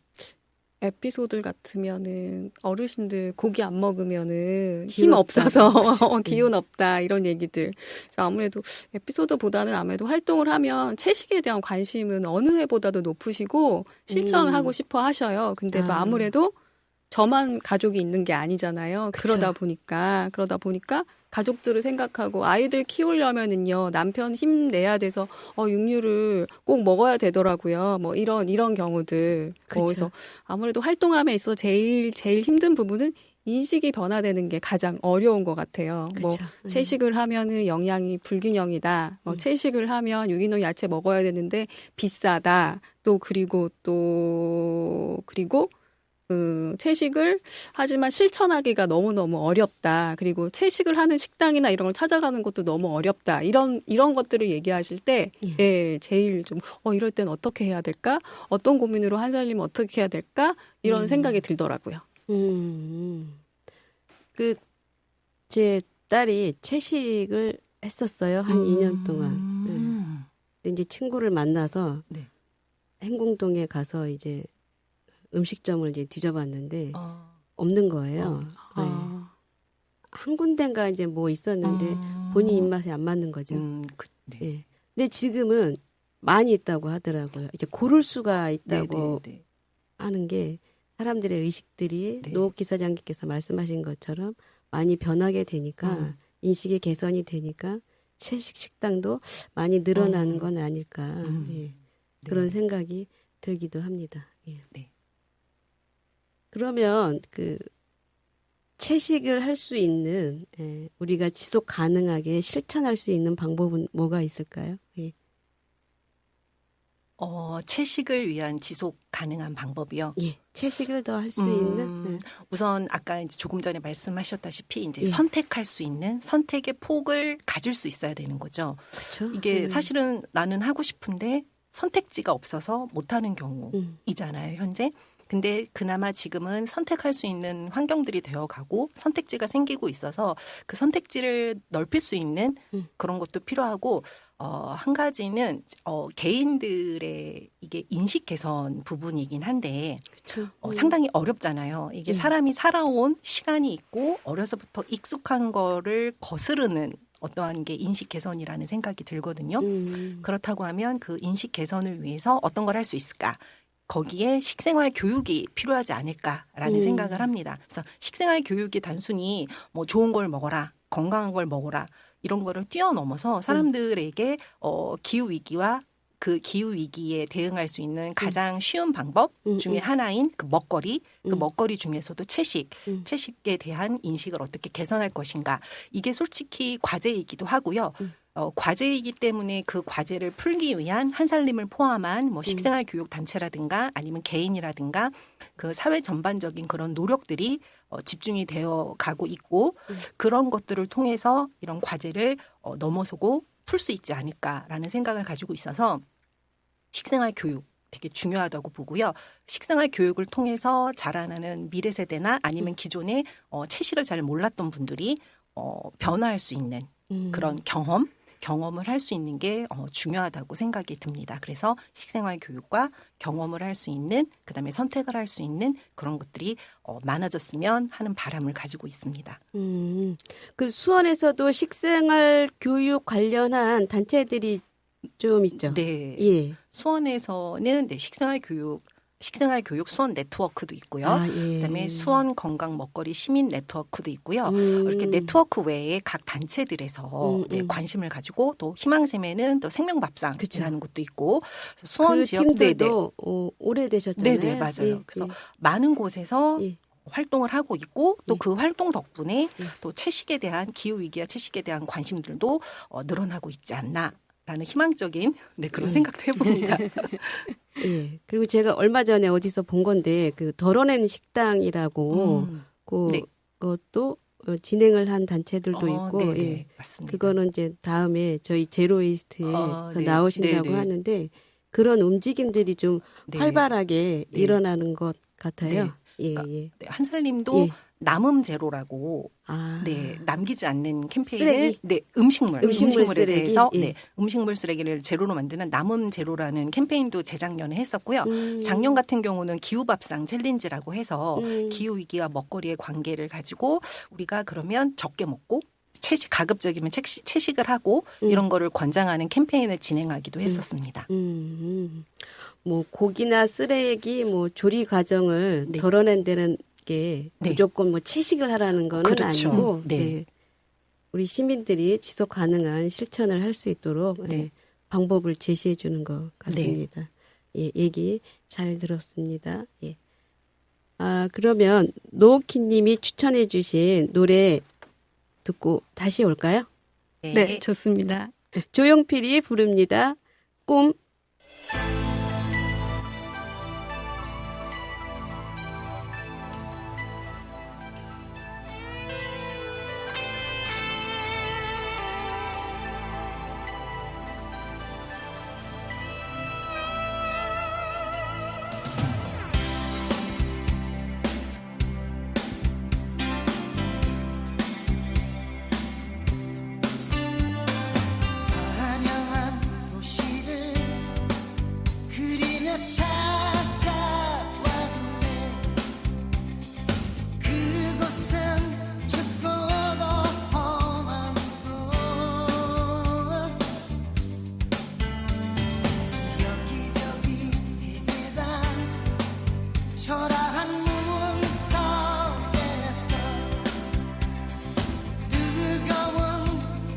에피소드 같으면은 어르신들 고기 안 먹으면은 기운 힘 없다. 없어서 기운 없다 이런 얘기들. 그래서 아무래도 에피소드보다는 아무래도 활동을 하면 채식에 대한 관심은 어느 해보다도 높으시고 실천을 하고 싶어 하셔요. 근데도 아무래도 저만 가족이 있는 게 아니잖아요. 그쵸. 그러다 보니까 가족들을 생각하고 아이들 키우려면은요 남편 힘내야 돼서 육류를 꼭 먹어야 되더라고요. 뭐 이런 경우들. 그쵸. 그래서 아무래도 활동함에 있어 제일 힘든 부분은 인식이 변화되는 게 가장 어려운 것 같아요. 뭐 그쵸. 채식을 하면은 영양이 불균형이다. 채식을 하면 유기농 야채 먹어야 되는데 비싸다. 그리고 채식을 하지만 실천하기가 너무너무 어렵다. 그리고 채식을 하는 식당이나 이런 걸 찾아가는 것도 너무 어렵다. 이런 것들을 얘기하실 때 예, 제일 좀 이럴 땐 어떻게 해야 될까? 어떤 고민으로 한 살림은 어떻게 해야 될까? 이런 생각이 들더라고요. 제 딸이 채식을 했었어요. 한 2년 동안. 네. 근데 이제 친구를 만나서 네. 행궁동에 가서 이제 음식점을 이제 뒤져봤는데 없는 거예요. 네. 한 군데인가 이제 뭐 있었는데 본인 입맛에 안 맞는 거죠. 네. 예. 근데 지금은 많이 있다고 하더라고요. 이제 고를 수가 있다고 네. 하는 게 사람들의 의식들이 네. 노옥 기사장님께서 말씀하신 것처럼 많이 변하게 되니까 인식의 개선이 되니까 채식 식당도 많이 늘어나는 건 아닐까 예. 그런 생각이 들기도 합니다. 예. 네. 그러면 채식을 할 수 있는 우리가 지속 가능하게 실천할 수 있는 방법은 뭐가 있을까요? 예. 채식을 위한 지속 가능한 방법이요. 예, 채식을 더 할 수 있는. 우선 아까 이제 조금 전에 말씀하셨다시피 이제 예. 선택할 수 있는 선택의 폭을 가질 수 있어야 되는 거죠. 그렇죠. 이게 사실은 나는 하고 싶은데 선택지가 없어서 못하는 경우이잖아요, 현재. 근데 그나마 지금은 선택할 수 있는 환경들이 되어가고 선택지가 생기고 있어서 그 선택지를 넓힐 수 있는 그런 것도 필요하고 한 가지는 개인들의 이게 인식 개선 부분이긴 한데 그렇죠. 상당히 어렵잖아요. 이게 사람이 살아온 시간이 있고 어려서부터 익숙한 거를 거스르는 어떠한 게 인식 개선이라는 생각이 들거든요. 그렇다고 하면 그 인식 개선을 위해서 어떤 걸 할 수 있을까? 거기에 식생활 교육이 필요하지 않을까라는 생각을 합니다. 그래서 식생활 교육이 단순히 뭐 좋은 걸 먹어라, 건강한 걸 먹어라 이런 거를 뛰어넘어서 사람들에게 기후 위기와 그 기후 위기에 대응할 수 있는 가장 쉬운 방법 중에 하나인 그 먹거리, 그 먹거리 중에서도 채식에 대한 인식을 어떻게 개선할 것인가. 이게 솔직히 과제이기도 하고요. 과제이기 때문에 그 과제를 풀기 위한 한살림을 포함한 뭐 식생활 교육 단체라든가 아니면 개인이라든가 그 사회 전반적인 그런 노력들이 집중이 되어 가고 있고 그런 것들을 통해서 이런 과제를 넘어서고 풀 수 있지 않을까라는 생각을 가지고 있어서 식생활 교육 되게 중요하다고 보고요. 식생활 교육을 통해서 자라나는 미래 세대나 아니면 기존에 채식을 잘 몰랐던 분들이 변화할 수 있는 그런 경험을 할 수 있는 게 중요하다고 생각이 듭니다. 그래서 식생활 교육과 경험을 할 수 있는 그다음에 선택을 할 수 있는 그런 것들이 많아졌으면 하는 바람을 가지고 있습니다. 그 수원에서도 식생활 교육 관련한 단체들이 좀 있죠. 네. 예. 수원에서는 식생활 교육 수원 네트워크도 있고요. 예. 그다음에 수원 건강 먹거리 시민 네트워크도 있고요. 이렇게 네트워크 외에 각 단체들에서 관심을 가지고 또 희망샘에는 또 생명밥상이라는 것도 있고 수원 그 지역 팀들도 오래되셨잖아요. 네네 맞아요. 예. 그래서 많은 곳에서 활동을 하고 있고 또 그 활동 덕분에 또 채식에 대한 기후 위기와 채식에 대한 관심들도 늘어나고 있지 않나. 라는 희망적인 그런 생각도 해봅니다. 예. 그리고 제가 얼마 전에 어디서 본 건데 그 덜어낸 식당이라고 그것도 진행을 한 단체들도 있고 네네, 예. 맞습니다. 그거는 이제 다음에 저희 제로웨이스트에서 나오신다고 하는데 그런 움직임들이 좀 활발하게 일어나는 것 같아요. 네. 예, 그러니까 예. 한살림도 남음 제로라고 아. 네, 남기지 않는 캠페인을 쓰레기? 네, 음식물에 쓰레기? 대해서 예. 네, 음식물 쓰레기를 제로로 만드는 남음 제로라는 캠페인도 재작년에 했었고요. 작년 같은 경우는 기후밥상 챌린지라고 해서 기후 위기와 먹거리의 관계를 가지고 우리가 그러면 적게 먹고 가급적이면 채식을 하고 이런 거를 권장하는 캠페인을 진행하기도 했었습니다. 뭐 고기나 쓰레기 뭐 조리 과정을 네. 덜어낸다는 게 네. 무조건 뭐 채식을 하라는 건 그렇죠. 아니고 네. 네. 우리 시민들이 지속 가능한 실천을 할 수 있도록 네. 네. 방법을 제시해 주는 것 같습니다. 예, 얘기 잘 들었습니다. 예. 아, 그러면 노우키 님이 추천해 주신 노래 듣고 다시 올까요? 네, 좋습니다. 조용필이 부릅니다. 꿈. 환영한 도시를 그리며 찾아왔네. 그곳은 춥고도 험한 곳. 여기저기 헤매다 초라한 문턱에서 뜨거운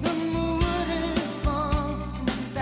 눈물을 쏟는다.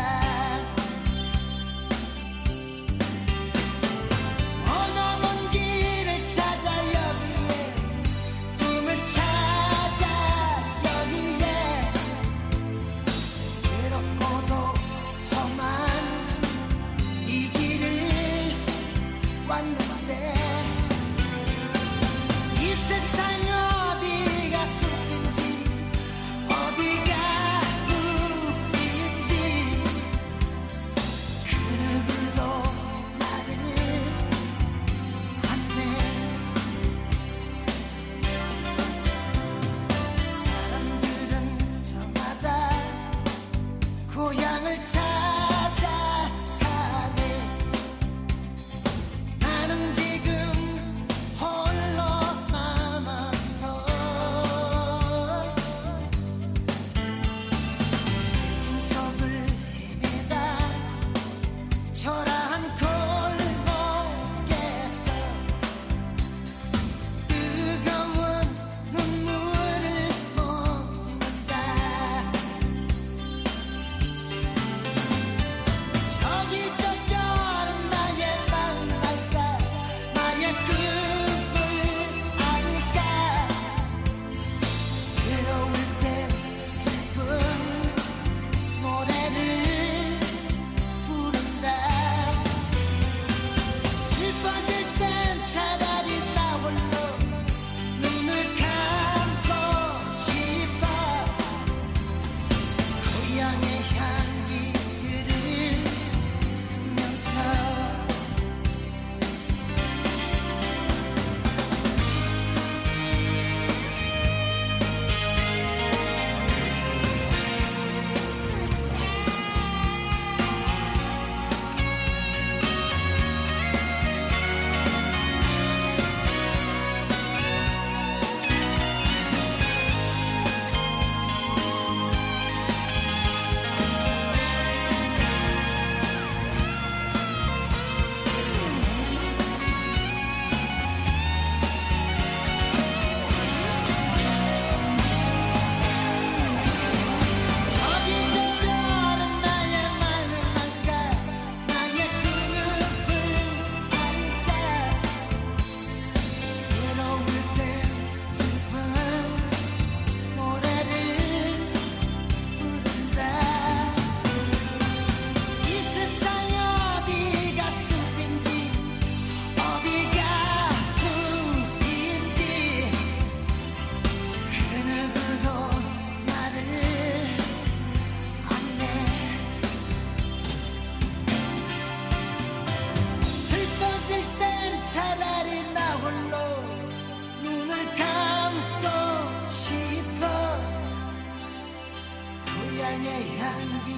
향기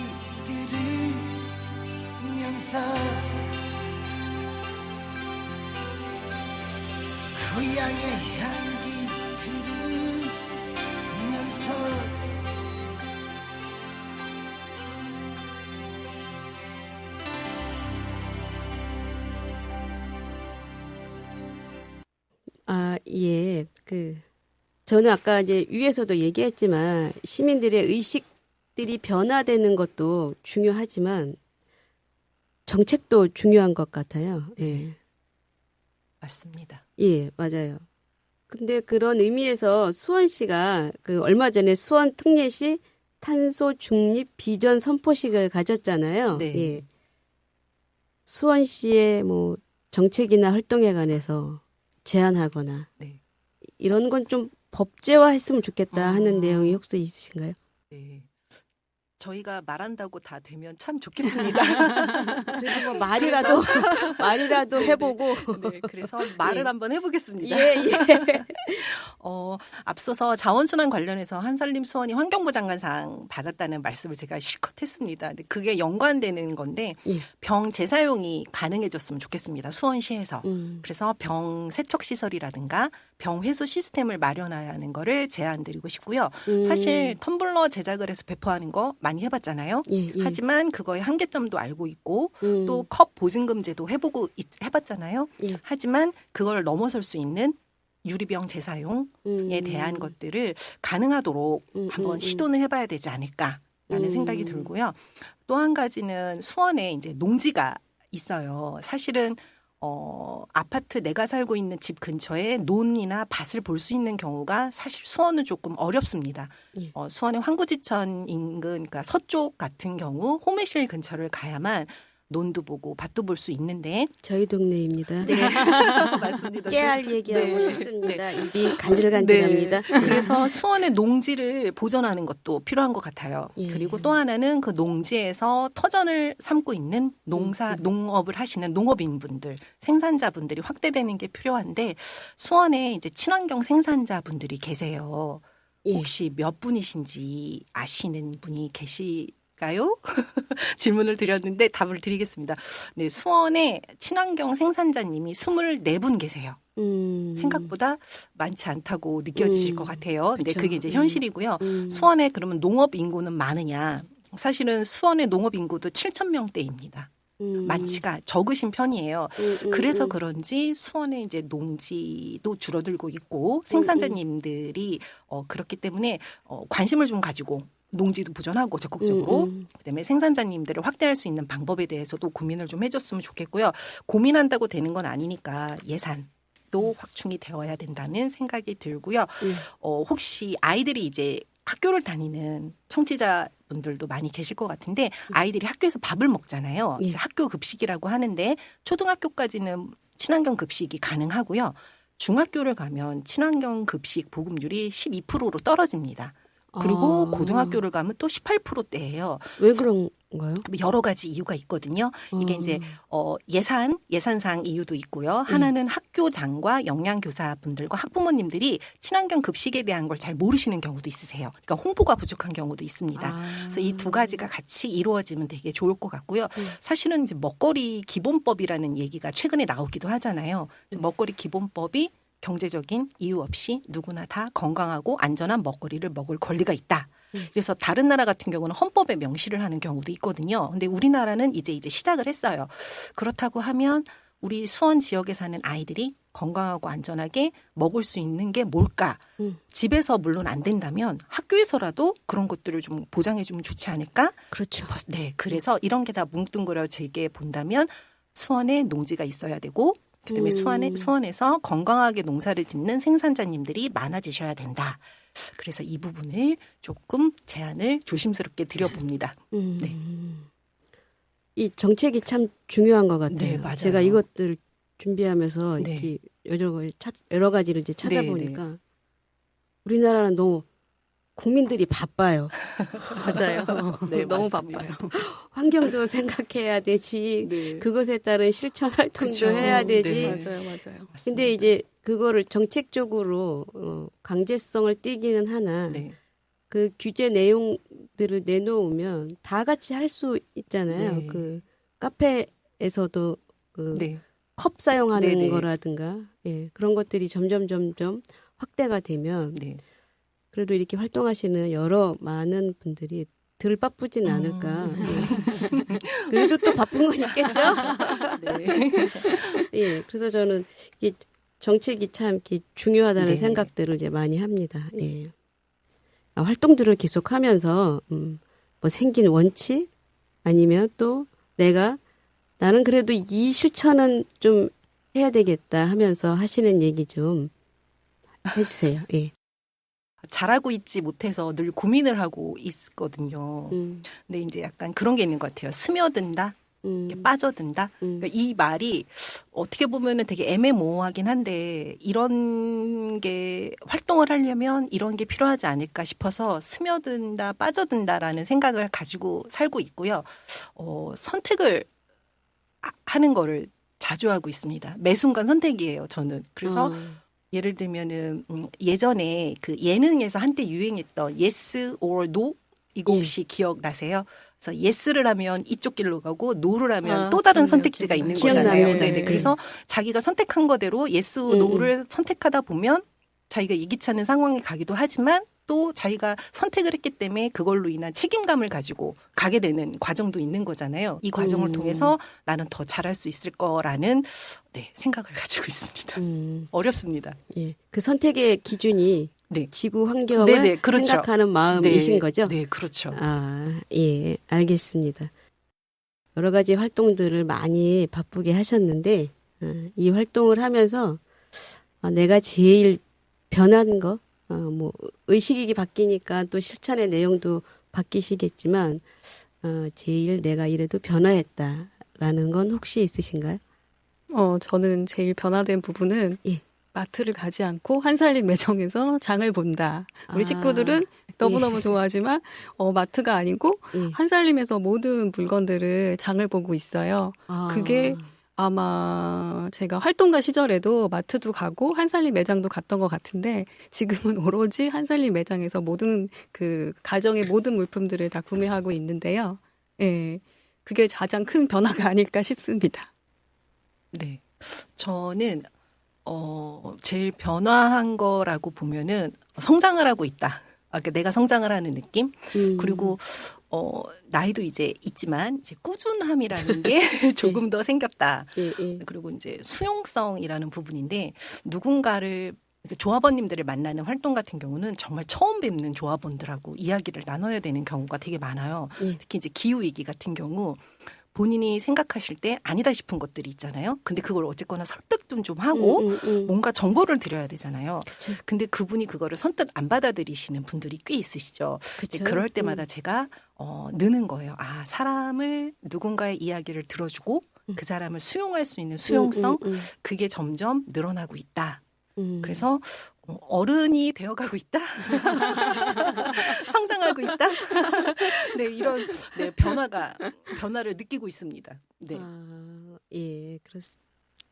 들으면서 고향의 향기 들으면서 예. 저는 아까 이제 위에서도 얘기했지만 시민들의 의식들이 변화되는 것도 중요하지만 정책도 중요한 것 같아요. 예. 맞습니다. 예, 맞아요. 근데 그런 의미에서 수원시가 얼마 전에 수원 특례시 탄소 중립 비전 선포식을 가졌잖아요. 네. 예. 수원시의 뭐 정책이나 활동에 관해서 제안하거나 네. 이런 건 좀 법제화했으면 좋겠다 하는 내용이 혹시 있으신가요? 네. 저희가 말한다고 다 되면 참 좋겠습니다. 그래도 뭐 말이라도 해보고. 네, 그래서 말을 한번 해보겠습니다. 예. 앞서서 자원순환 관련해서 한살림 수원이 환경부 장관상 받았다는 말씀을 제가 실컷 했습니다. 근데 그게 연관되는 건데 예. 병 재사용이 가능해졌으면 좋겠습니다. 수원시에서. 그래서 병 세척 시설이라든가 병 회수 시스템을 마련해야 하는 거를 제안드리고 싶고요. 사실 텀블러 제작을 해서 배포하는 거 많이 해봤잖아요. 예. 하지만 그거의 한계점도 알고 있고 또 컵 보증금제도 해봤잖아요. 예. 하지만 그걸 넘어설 수 있는 유리병 재사용에 대한 것들을 가능하도록 한번 시도는 해봐야 되지 않을까라는 생각이 들고요. 또 한 가지는 수원에 이제 농지가 있어요. 사실은 아파트 내가 살고 있는 집 근처에 논이나 밭을 볼 수 있는 경우가 사실 수원은 조금 어렵습니다. 예. 수원의 황구지천 인근, 그러니까 서쪽 같은 경우 호매실 근처를 가야만 논도 보고 밭도 볼 수 있는데 저희 동네입니다. 네. 맞습니다. 깨알 얘기하고 네. 싶습니다. 입이 간질간질합니다. 네. 그래서 수원의 농지를 보존하는 것도 필요한 것 같아요. 예. 그리고 또 하나는 그 농지에서 터전을 삼고 있는 농업을 하시는 농업인분들, 생산자분들이 확대되는 게 필요한데 수원에 이제 친환경 생산자분들이 계세요. 예. 혹시 몇 분이신지 아시는 분이 계실까요? 질문을 드렸는데 답을 드리겠습니다. 네, 수원에 친환경 생산자님이 24분 계세요. 생각보다 많지 않다고 느껴지실 것 같아요. 근데 그쵸. 그게 이제 현실이고요. 수원에 그러면 농업 인구는 많으냐? 사실은 수원의 농업 인구도 7,000명대입니다. 많지가 적으신 편이에요. 그래서 그런지 수원에 이제 농지도 줄어들고 있고 생산자님들이 그렇기 때문에 관심을 좀 가지고 농지도 보존하고 적극적으로 그다음에 생산자님들을 확대할 수 있는 방법에 대해서도 고민을 좀 해줬으면 좋겠고요. 고민한다고 되는 건 아니니까 예산도 확충이 되어야 된다는 생각이 들고요. 혹시 아이들이 이제 학교를 다니는 청취자분들도 많이 계실 것 같은데 아이들이 학교에서 밥을 먹잖아요. 예. 이제 학교 급식이라고 하는데 초등학교까지는 친환경 급식이 가능하고요. 중학교를 가면 친환경 급식 보급률이 12%로 떨어집니다. 그리고 고등학교를 가면 또 18%대예요. 왜 그런가요? 여러 가지 이유가 있거든요. 이게 이제 예산상 이유도 있고요. 하나는 학교장과 영양교사분들과 학부모님들이 친환경 급식에 대한 걸 잘 모르시는 경우도 있으세요. 그러니까 홍보가 부족한 경우도 있습니다. 그래서 이 두 가지가 같이 이루어지면 되게 좋을 것 같고요. 사실은 이제 먹거리 기본법이라는 얘기가 최근에 나오기도 하잖아요. 먹거리 기본법이 경제적인 이유 없이 누구나 다 건강하고 안전한 먹거리를 먹을 권리가 있다. 그래서 다른 나라 같은 경우는 헌법에 명시를 하는 경우도 있거든요. 근데 우리나라는 이제 시작을 했어요. 그렇다고 하면 우리 수원 지역에 사는 아이들이 건강하고 안전하게 먹을 수 있는 게 뭘까? 집에서 물론 안 된다면 학교에서라도 그런 것들을 좀 보장해 주면 좋지 않을까? 그렇죠. 네, 그래서 이런 게 다 뭉뚱그려지게 본다면 수원에 농지가 있어야 되고 그다음에 수원에서 건강하게 농사를 짓는 생산자님들이 많아지셔야 된다. 그래서 이 부분을 조금 제안을 조심스럽게 드려봅니다. 네. 이 정책이 참 중요한 것 같아요. 네, 맞아요. 제가 이것들 준비하면서 네. 이렇게 여러 가지를 이제 찾아보니까 우리나라는 너무 국민들이 바빠요. 맞아요. 네, 너무 맞습니다. 바빠요. 환경도 생각해야 되지. 네. 그것에 따른 실천 활동도 그쵸. 해야 되지. 네. 맞아요. 근데 이제 그거를 정책적으로 강제성을 띠기는 하나 네. 그 규제 내용들을 내놓으면 다 같이 할 수 있잖아요. 네. 그 카페에서도 그 네. 컵 사용하는 네네. 거라든가 예, 그런 것들이 점점 확대가 되면 네. 그래도 이렇게 활동하시는 여러 많은 분들이 덜 바쁘진 않을까. 예. 그래도 또 바쁜 건 있겠죠. 네. 예, 그래서 저는 이 정책이 참 이렇게 중요하다는 네. 생각들을 이제 많이 합니다. 예. 활동들을 계속하면서 뭐 생긴 원칙 아니면 또 나는 그래도 이 실천은 좀 해야 되겠다 하면서 하시는 얘기 좀 해주세요. 예. 잘하고 있지 못해서 늘 고민을 하고 있거든요. 근데 이제 약간 그런 게 있는 것 같아요. 스며든다, 이렇게 빠져든다. 그러니까 이 말이 어떻게 보면은 되게 애매모호하긴 한데 이런 게 활동을 하려면 이런 게 필요하지 않을까 싶어서 스며든다, 빠져든다라는 생각을 가지고 살고 있고요. 선택을 하는 거를 자주 하고 있습니다. 매 순간 선택이에요, 저는. 그래서 예를 들면은 예전에 그 예능에서 한때 유행했던 yes or no 이거 혹시 기억나세요? 그래서 yes를 하면 이쪽 길로 가고 no를 하면 또 다른 선택지가 있는 거잖아요. 네네. 그래서 자기가 선택한 거대로 yes, no를 선택하다 보면 자기가 예기치 않은 상황에 가기도 하지만 또 자기가 선택을 했기 때문에 그걸로 인한 책임감을 가지고 가게 되는 과정도 있는 거잖아요. 이 과정을 통해서 나는 더 잘할 수 있을 거라는 생각을 가지고 있습니다. 어렵습니다. 예, 그 선택의 기준이 네. 지구 환경을 그렇죠. 생각하는 마음이신 거죠? 네, 그렇죠. 예, 알겠습니다. 여러 가지 활동들을 많이 바쁘게 하셨는데 이 활동을 하면서 내가 제일 변한 거 뭐 의식이 바뀌니까 또 실천의 내용도 바뀌시겠지만 제일 내가 이래도 변화했다라는 건 혹시 있으신가요? 저는 제일 변화된 부분은 마트를 가지 않고 한살림 매장에서 장을 본다. 우리 식구들은 너무너무 좋아하지만 마트가 아니고 한살림에서 모든 물건들을 장을 보고 있어요. 그게 아마 제가 활동가 시절에도 마트도 가고 한살림 매장도 갔던 것 같은데 지금은 오로지 한살림 매장에서 모든 그 가정의 모든 물품들을 다 구매하고 있는데요. 예, 그게 가장 큰 변화가 아닐까 싶습니다. 네, 저는 제일 변화한 거라고 보면은 성장을 하고 있다. 그러니까 내가 성장을 하는 느낌. 그리고 나이도 이제 있지만 이제 꾸준함이라는 게 조금 더 생겼다. 그리고 이제 수용성이라는 부분인데 누군가를 조합원님들을 만나는 활동 같은 경우는 정말 처음 뵙는 조합원들하고 이야기를 나눠야 되는 경우가 되게 많아요. 특히 이제 기후위기 같은 경우 본인이 생각하실 때 아니다 싶은 것들이 있잖아요. 근데 그걸 어쨌거나 설득 좀 하고 뭔가 정보를 드려야 되잖아요. 그쵸. 근데 그분이 그거를 선뜻 안 받아들이시는 분들이 꽤 있으시죠. 그럴 때마다 제가 느는 거예요. 사람을 누군가의 이야기를 들어주고 그 사람을 수용할 수 있는 수용성 그게 점점 늘어나고 있다. 그래서 어른이 되어가고 있다. 성장하고 있다. 네, 이런 변화를 느끼고 있습니다. 네. 예,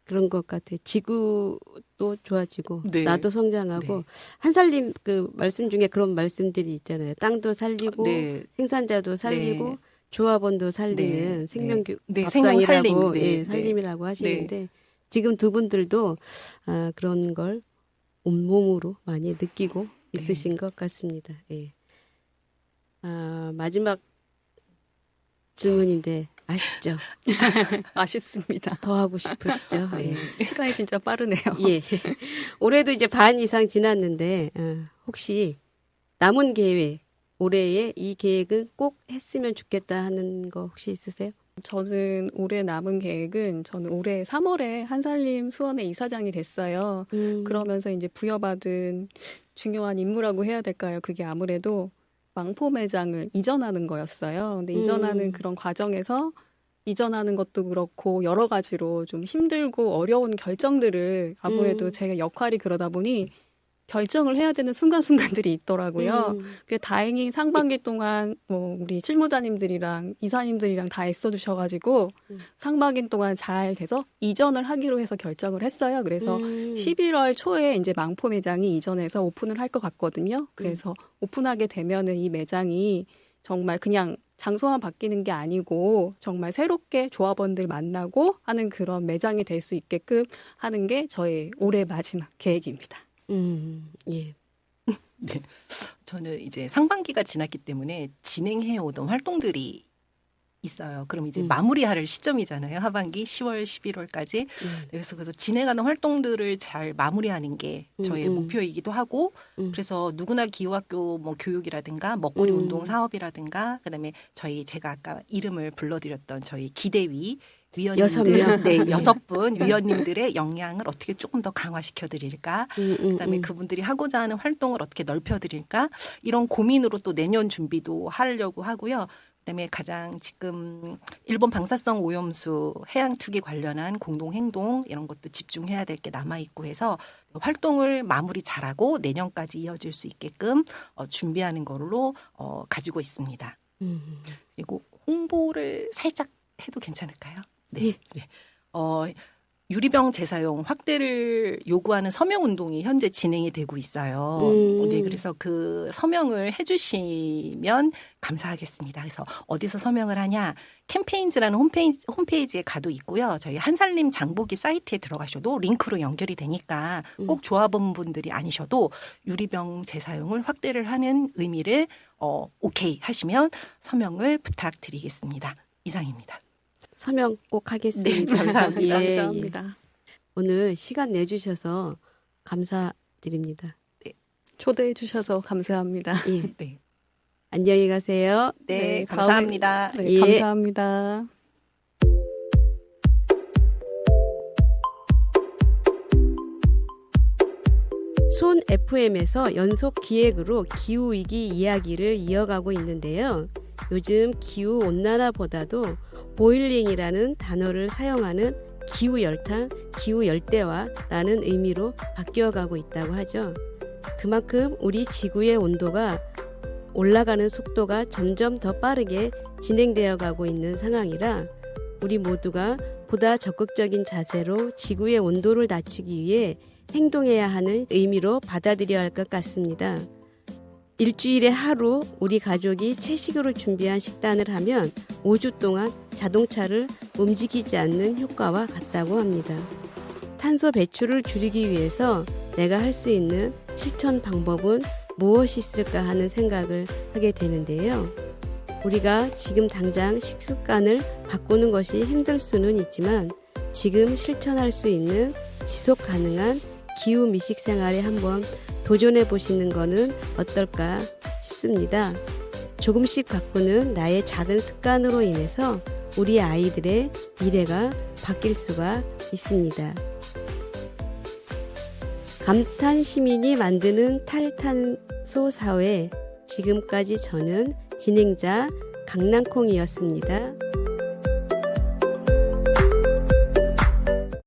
그런 것 같아요. 지구도 좋아지고 나도 성장하고 한살림 그 말씀 중에 그런 말씀들이 있잖아요. 땅도 살리고 생산자도 살리고 조합원도 살리는 생명규 밥상이라고 살림이라고 하시는데 지금 두 분들도 그런 걸 온몸으로 많이 느끼고 있으신 것 같습니다. 예. 마지막 질문인데 아쉽죠? 아쉽습니다. 더 하고 싶으시죠? 예. 시간이 진짜 빠르네요. 예. 올해도 이제 반 이상 지났는데 혹시 남은 계획, 올해의 이 계획은 꼭 했으면 좋겠다 하는 거 혹시 있으세요? 저는 올해 남은 계획은 저는 올해 3월에 한살림 수원의 이사장이 됐어요. 그러면서 이제 부여받은 중요한 임무라고 해야 될까요? 그게 아무래도 망포 매장을 이전하는 거였어요. 근데 이전하는 그런 과정에서 이전하는 것도 그렇고 여러 가지로 좀 힘들고 어려운 결정들을 아무래도 제 역할이 그러다 보니 결정을 해야 되는 순간순간들이 있더라고요. 다행히 상반기 동안 뭐 우리 실무자님들이랑 이사님들이랑 다 애써주셔가지고 상반기 동안 잘 돼서 이전을 하기로 해서 결정을 했어요. 그래서 11월 초에 이제 망포 매장이 이전해서 오픈을 할 것 같거든요. 그래서 오픈하게 되면은 이 매장이 정말 그냥 장소만 바뀌는 게 아니고 정말 새롭게 조합원들 만나고 하는 그런 매장이 될 수 있게끔 하는 게 저의 올해 마지막 계획입니다. 예. 네. 저는 이제 상반기가 지났기 때문에 진행해 오던 활동들이 있어요. 그럼 이제 마무리할 시점이잖아요. 하반기 10월, 11월까지. 그래서 진행하는 활동들을 잘 마무리하는 게 저의 목표이기도 하고 그래서 누구나 기후학교 뭐 교육이라든가 먹거리 운동 사업이라든가 그다음에 제가 아까 이름을 불러드렸던 저희 기대위 위원님들, 6명. 네, 6분 위원님들의 역량을 어떻게 조금 더 강화시켜 드릴까? 그다음에 그분들이 하고자 하는 활동을 어떻게 넓혀 드릴까? 이런 고민으로 또 내년 준비도 하려고 하고요. 그다음에 가장 지금 일본 방사성 오염수 해양 투기 관련한 공동 행동 이런 것도 집중해야 될 게 남아 있고 해서 활동을 마무리 잘하고 내년까지 이어질 수 있게끔 준비하는 걸로 가지고 있습니다. 그리고 홍보를 살짝 해도 괜찮을까요? 네. 네. 유리병 재사용 확대를 요구하는 서명 운동이 현재 진행이 되고 있어요. 네, 그래서 그 서명을 해주시면 감사하겠습니다. 그래서 어디서 서명을 하냐? 캠페인즈라는 홈페이지에 가도 있고요. 저희 한살림 장보기 사이트에 들어가셔도 링크로 연결이 되니까 꼭 조합원분들이 아니셔도 유리병 재사용을 확대를 하는 의미를 오케이 하시면 서명을 부탁드리겠습니다. 이상입니다. 서명 꼭 하겠습니다. 네, 감사합니다. 예, 감사합니다. 오늘 시간 내주셔서 감사드립니다. 네. 초대해 주셔서 감사합니다. 예. 네. 안녕히 가세요. 네, 다음에- 감사합니다. 네, 예. 감사합니다. 손 FM에서 연속 기획으로 기후위기 이야기를 이어가고 있는데요. 요즘 기후온난화보다도 보일링이라는 단어를 사용하는 기후열탕, 기후열대화라는 의미로 바뀌어가고 있다고 하죠. 그만큼 우리 지구의 온도가 올라가는 속도가 점점 더 빠르게 진행되어 가고 있는 상황이라 우리 모두가 보다 적극적인 자세로 지구의 온도를 낮추기 위해 행동해야 하는 의미로 받아들여야 할 것 같습니다. 일주일에 하루 우리 가족이 채식으로 준비한 식단을 하면 5주 동안 자동차를 움직이지 않는 효과와 같다고 합니다. 탄소 배출을 줄이기 위해서 내가 할 수 있는 실천 방법은 무엇이 있을까 하는 생각을 하게 되는데요. 우리가 지금 당장 식습관을 바꾸는 것이 힘들 수는 있지만 지금 실천할 수 있는 지속 가능한 기후 미식 생활에 한번 도전해 보시는 것은 어떨까 싶습니다. 조금씩 바꾸는 나의 작은 습관으로 인해서 우리 아이들의 미래가 바뀔 수가 있습니다. 감탄 시민이 만드는 탈탄소 사회, 지금까지 저는 진행자 강낭콩이었습니다.